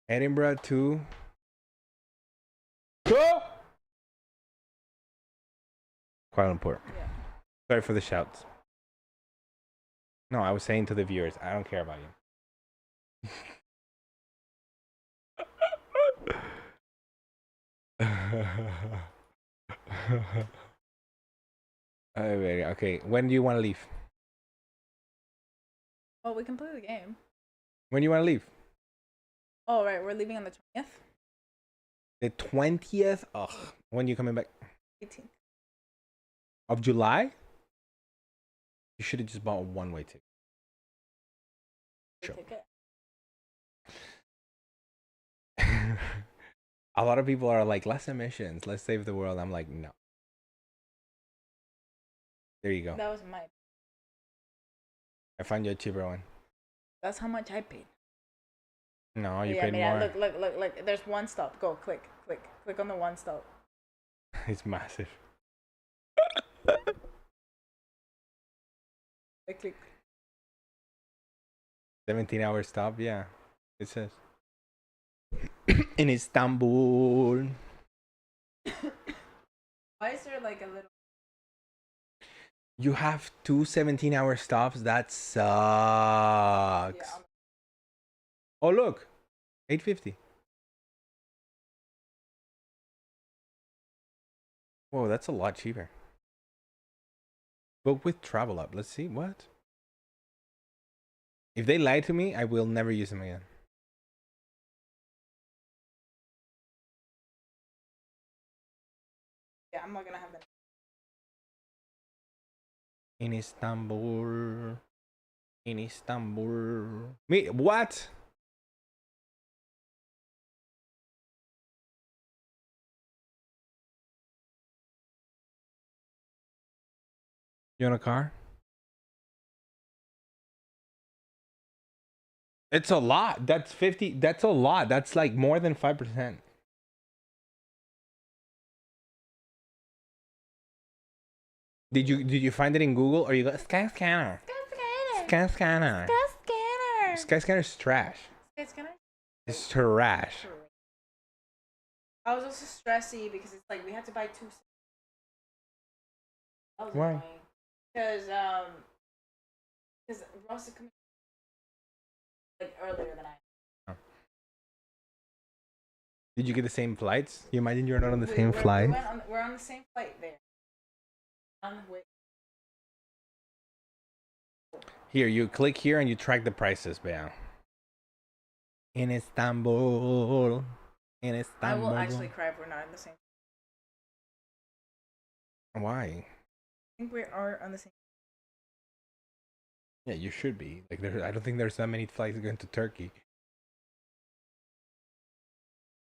Edinburgh to. Go! Kuala Lumpur. Yeah. Sorry for the shouts. No, I was saying to the viewers, I don't care about you. Okay, when do you want to leave? Well, we can play the game. When do you want to leave? Oh, right. We're leaving on the 20th. The 20th? Ugh. When are you coming back? 18th. Of July? You should have just bought a one-way ticket. Sure. Ticket. A lot of people are like, less emissions, let's save the world. I'm like, no. There you go. That was my. I found you a cheaper one. That's how much I paid. No, you yeah, paid more. Look. There's one stop. Go, click on the one stop. It's massive. Click. 17-hour stop, yeah. It says. In Istanbul. Why is there like a little? You have two 17-hour stops? That sucks. Yeah. Oh, look. 850. Whoa, that's a lot cheaper. Book with Travel Up. Let's see. What? If they lie to me, I will never use them again. Yeah, I'm not gonna have that. In Istanbul. In Istanbul. Me? What? You want a car? It's a lot. That's 50. That's a lot. That's like more than 5%. Did you find it in Google or you got Skyscanner? Skyscanner. Skyscanner's trash. It's trash. I was also stressy because it's like we had to buy two. That was Why? annoying. Because Ross is coming like earlier than I. Did you get the same flights? You imagine you're not on the same flight? We're on the same flight there. On the way. Here, you click here and you track the prices, Bea. In Istanbul. In I Istanbul. will actually cry if we're not in the same. Why? I think we are on the same. Yeah, you should be. Like, I don't think there's that many flights going to Turkey.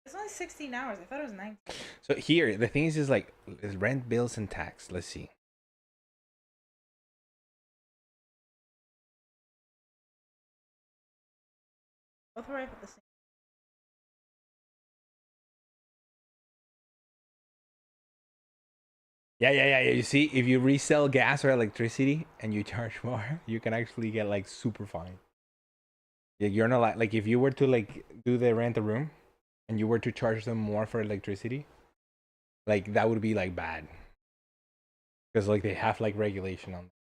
It's only 16 hours. I thought it was 19. So here, the thing is like rent, bills, and tax. Let's see. Both arrive at the same. Yeah. You see, if you resell gas or electricity and you charge more, you can actually get like super fine. Yeah, you're not like if you were to like do the rent a room and you were to charge them more for electricity, like that would be like bad. Because like they have like regulation on.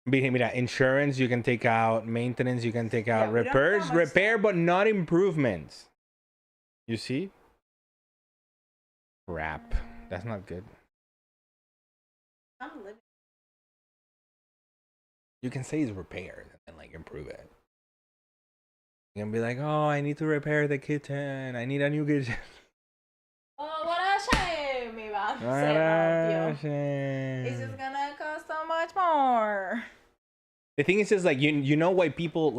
Mira, insurance you can take out, maintenance you can take out, repairs, repair but not improvements. You see? Crap. That's not good. I'm living. You can say it's repaired and like improve it. You can be like, oh, I need to repair the kitchen. I need a new kitchen. It's just gonna cost so much more. The thing is just like you know why people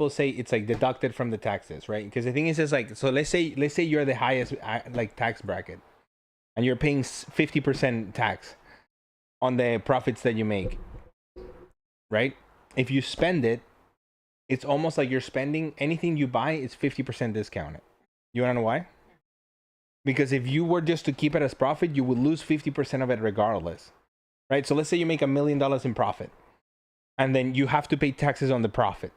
say it's like deducted from the taxes, right? Because the thing is just like, so let's say you're the highest like tax bracket and you're paying 50% tax on the profits that you make, right? If you spend it, it's almost like you're spending anything you buy is 50% discounted. You wanna know why? Because if you were just to keep it as profit, you would lose 50% of it regardless, right? So let's say you make $1 million in profit, and then you have to pay taxes on the profit.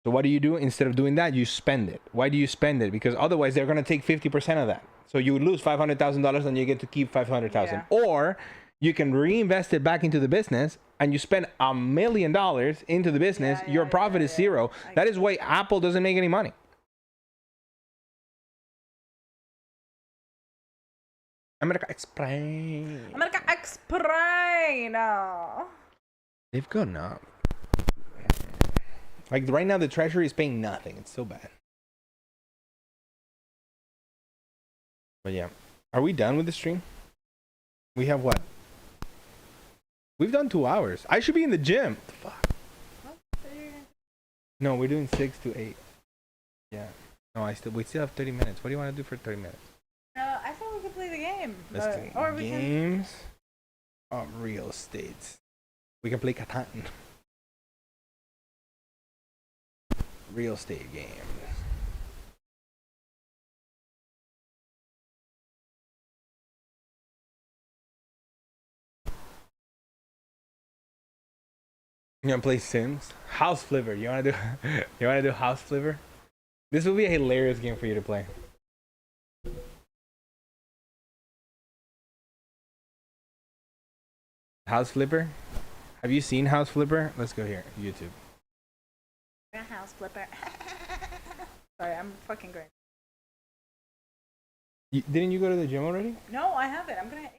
So what do? Instead of doing that, you spend it. Why do you spend it? Because otherwise they're going to take 50% of that. So you would lose $500,000 and you get to keep $500,000. Yeah. Or you can reinvest it back into the business and you spend $1 million into the business. Your profit is zero. That is why Apple doesn't make any money. America explain. No. They've gone up. Like right now, the Treasury is paying nothing. It's so bad. But yeah, are we done with the stream? We have what? We've done 2 hours. I should be in the gym. What the fuck? No, we're doing 6 to 8. Yeah. No, we still have 30 minutes. What do you want to do for 30 minutes? I thought we could play the game. Let's do games. Real estate. We can play Catan. Real estate game. You wanna play Sims? House Flipper. You wanna do House Flipper? This will be a hilarious game for you to play. House Flipper? Have you seen House Flipper? Let's go here. YouTube. House Flipper. Sorry, I'm fucking great. Didn't you go to the gym already? No, I haven't. I'm gonna.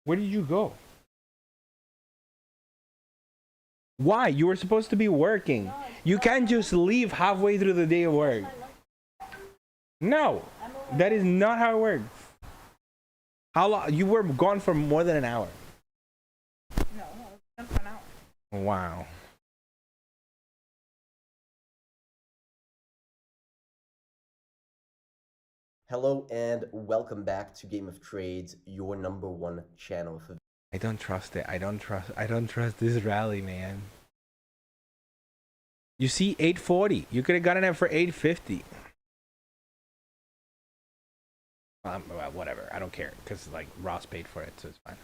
Where did you go? Why? You were supposed to be working. No, you can't just leave halfway through the day of work. No, that is not how it works. How long? You were gone for more than an hour. No, I was gone for an hour. Wow. Hello and welcome back to Game of Trades, your #1 channel for. I don't trust it. I don't trust this rally, man. You see 840. You could have gotten it for 850. Well, whatever. I don't care because like Ross paid for it, so it's fine.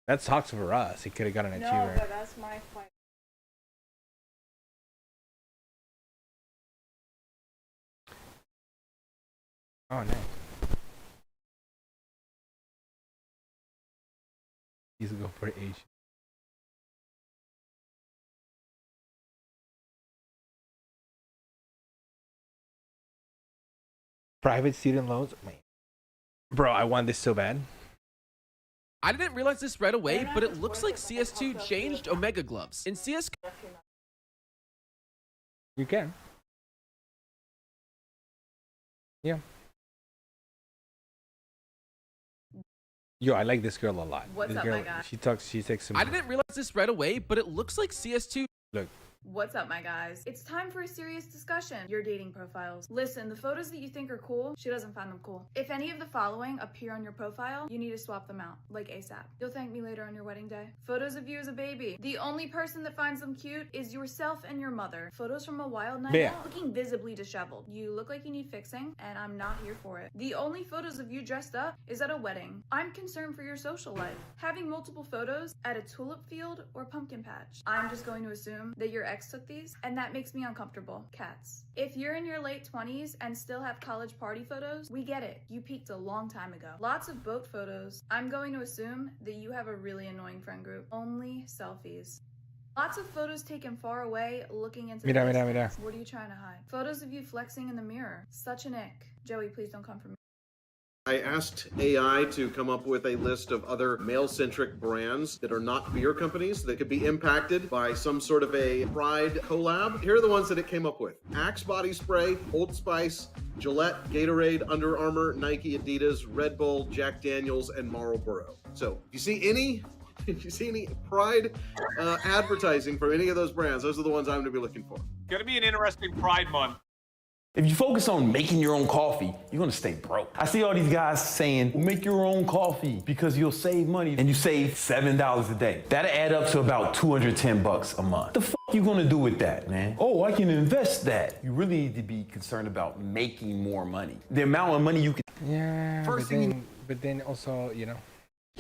That sucks for us. He could have gotten it cheaper. No, but that's my fight. Oh, nice. He's go for H. Private student loans? Man. Bro, I want this so bad. I didn't realize this right away, but it looks like CS2 changed Omega gloves. In CS... You can. Yeah. Yo, I like this girl a lot. What's this up, girl, my guy? She takes some. I didn't realize this right away, but it looks like CS2... Look. What's up, my guys? It's time for a serious discussion. Your dating profiles. Listen, the photos that you think are cool, she doesn't find them cool. If any of the following appear on your profile, you need to swap them out, like ASAP. You'll thank me later on your wedding day. Photos of you as a baby. The only person that finds them cute is yourself and your mother. Photos from a wild night out, looking visibly disheveled. You look like you need fixing, and I'm not here for it. The only photos of you dressed up is at a wedding. I'm concerned for your social life. Having multiple photos at a tulip field or pumpkin patch. I'm just going to assume that your ex took these, and that makes me uncomfortable. Cats. If you're in your late 20s and still have college party photos, we get it. You peaked a long time ago. Lots of boat photos. I'm going to assume that you have a really annoying friend group. Only selfies. Lots of photos taken far away, looking into the distance. What are you trying to hide? Photos of you flexing in the mirror. Such an ick. Joey, please don't come for me. I asked AI to come up with a list of other male-centric brands that are not beer companies that could be impacted by some sort of a Pride collab. Here are the ones that it came up with. Axe Body Spray, Old Spice, Gillette, Gatorade, Under Armour, Nike, Adidas, Red Bull, Jack Daniels, and Marlboro. So if you see any Pride advertising from any of those brands, those are the ones I'm going to be looking for. Gonna be an interesting Pride Month. If you focus on making your own coffee, you're gonna stay broke. I see all these guys saying, well, make your own coffee because you'll save money, and you save $7 a day. That'll add up to about $210 a month. The fuck you gonna do with that, man? Oh, I can invest that. You really need to be concerned about making more money. The amount of money you can. Yeah, but then also, you know.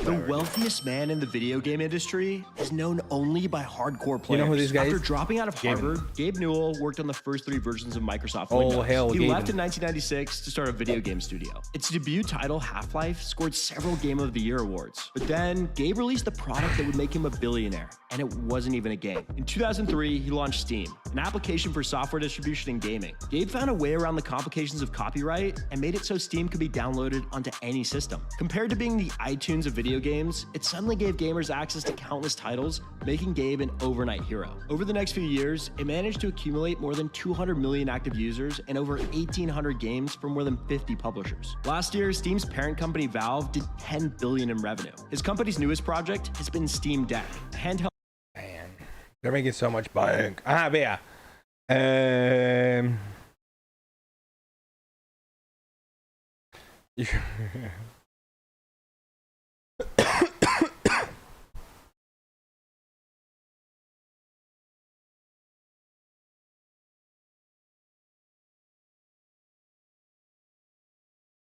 The wealthiest man in the video game industry is known only by hardcore players. You know who this guy After is? dropping out of Harvard, Gabe Newell worked on the first 3 versions of Microsoft Oh, Windows. hell, he Gabe. left in 1996 to start a video game studio. Its debut title, Half-Life, scored several Game of the Year awards. But then, Gabe released a product that would make him a billionaire, and it wasn't even a game. In 2003, he launched Steam, an application for software distribution and gaming. Gabe found a way around the complications of copyright and made it so Steam could be downloaded onto any system. Compared to being the iTunes of video games, it suddenly gave gamers access to countless titles, making Gabe an overnight hero. Over the next few years, it managed to accumulate more than 200 million active users and over 1,800 games from more than 50 publishers. Last year, Steam's parent company Valve did $10 billion in revenue. His company's newest project has been Steam Deck, a handheld. Man, they're making so much bank. Vea.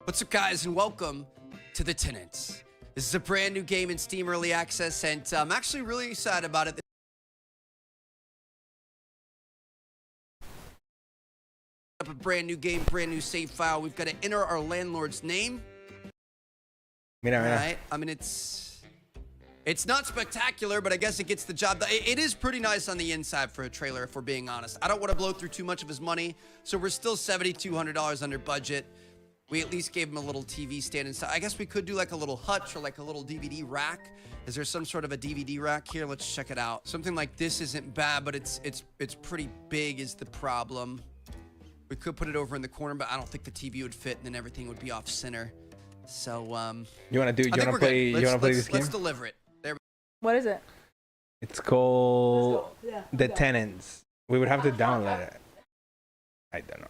What's up, guys, and welcome to The Tenants. This is a brand new game in Steam Early Access, and I'm actually really excited about it. Up a brand new game, brand new save file. We've got to enter our landlord's name. Mira, All mira. right. I mean, it's not spectacular, but I guess it gets the job done. It is pretty nice on the inside for a trailer, if we're being honest. I don't want to blow through too much of his money, so we're still $7,200 under budget. We at least gave him a little TV stand inside. I guess we could do like a little hutch or like a little DVD rack. Is there some sort of a DVD rack here? Let's check it out. Something like this isn't bad, but it's pretty big is the problem. We could put it over in the corner, but I don't think the TV would fit, and then everything would be off center. So You wanna play this game? Let's deliver it. There. What is it? It's called The Tenants. We would have to download it. I don't know.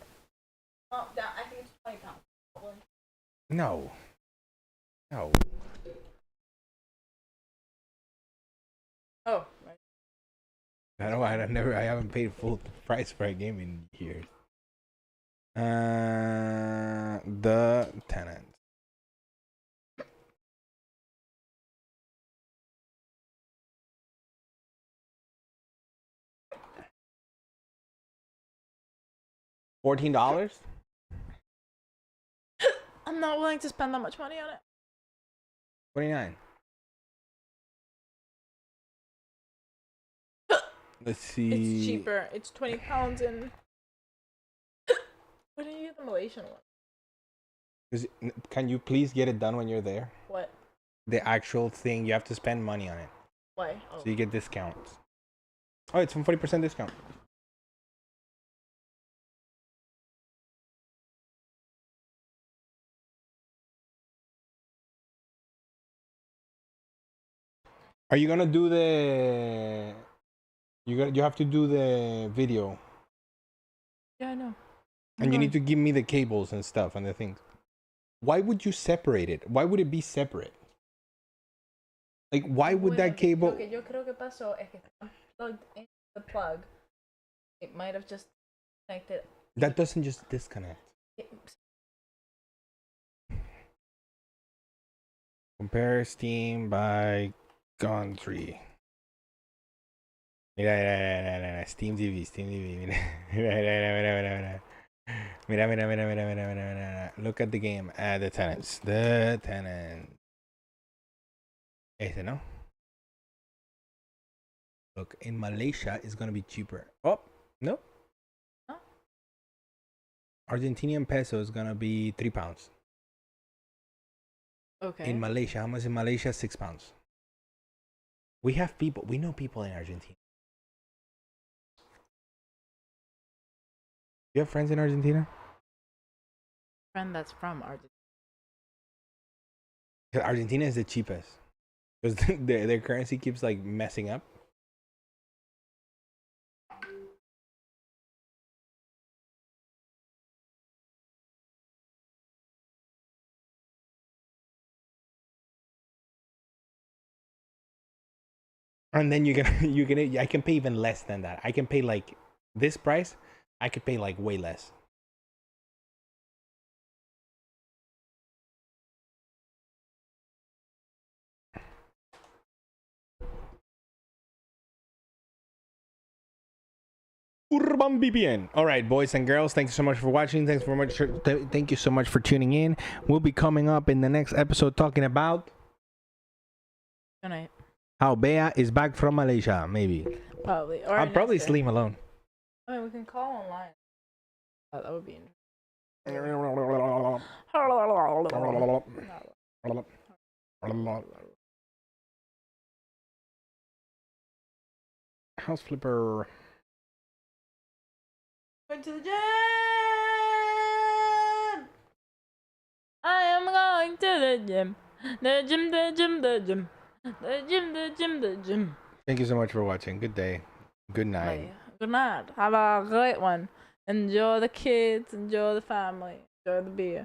Oh, I think it's 20 pounds. No. Oh, right. I don't. I haven't paid full price for a game in years. The Tenant. $14? I'm not willing to spend that much money on it. 29. Let's see. It's cheaper. It's 20 pounds and. Why didn't you get the Malaysian one? Can you please get it done when you're there? What? The actual thing, you have to spend money on it. Why? Oh. So you get discounts. Oh, it's from 40% discount. Are you gonna do the? You have to do the video, Yeah, I know. and you need to give me the cables and stuff and the things. Why would you separate it? Why would it be separate? Like, why would that cable? Yo creo que pasó es que está plugged into the plug. It might have just connected. That doesn't just disconnect. Compare Steam by country. Mira, Steam TV, Mira. Mira. Look at the game. The Tenants. Este, ¿no? Look, in Malaysia, it's gonna be cheaper. Oh, no. Huh? Argentinian peso is gonna be £3. Okay. In Malaysia, how much in Malaysia? £6. We know people in Argentina. You have friends in Argentina? Friend that's from Argentina. Argentina is the cheapest because their currency keeps like messing up. And then I can pay even less than that. I can pay like this price. I could pay like way less. Urban VPN. All right, boys and girls, thank you so much for watching. Thank you so much for tuning in. We'll be coming up in the next episode talking about Good night. how Bea is back from Malaysia. Maybe. Probably. Or I'll probably Nestor. sleep alone. I mean, we can call online. Oh, that would be interesting. House flipper. Going to the gym. I am going to the gym. The gym, the gym, the gym. The gym, the gym, the gym. Thank you so much for watching. Good day. Good night. Bye. Good night. Have a great one. Enjoy the kids. Enjoy the family. Enjoy the beer.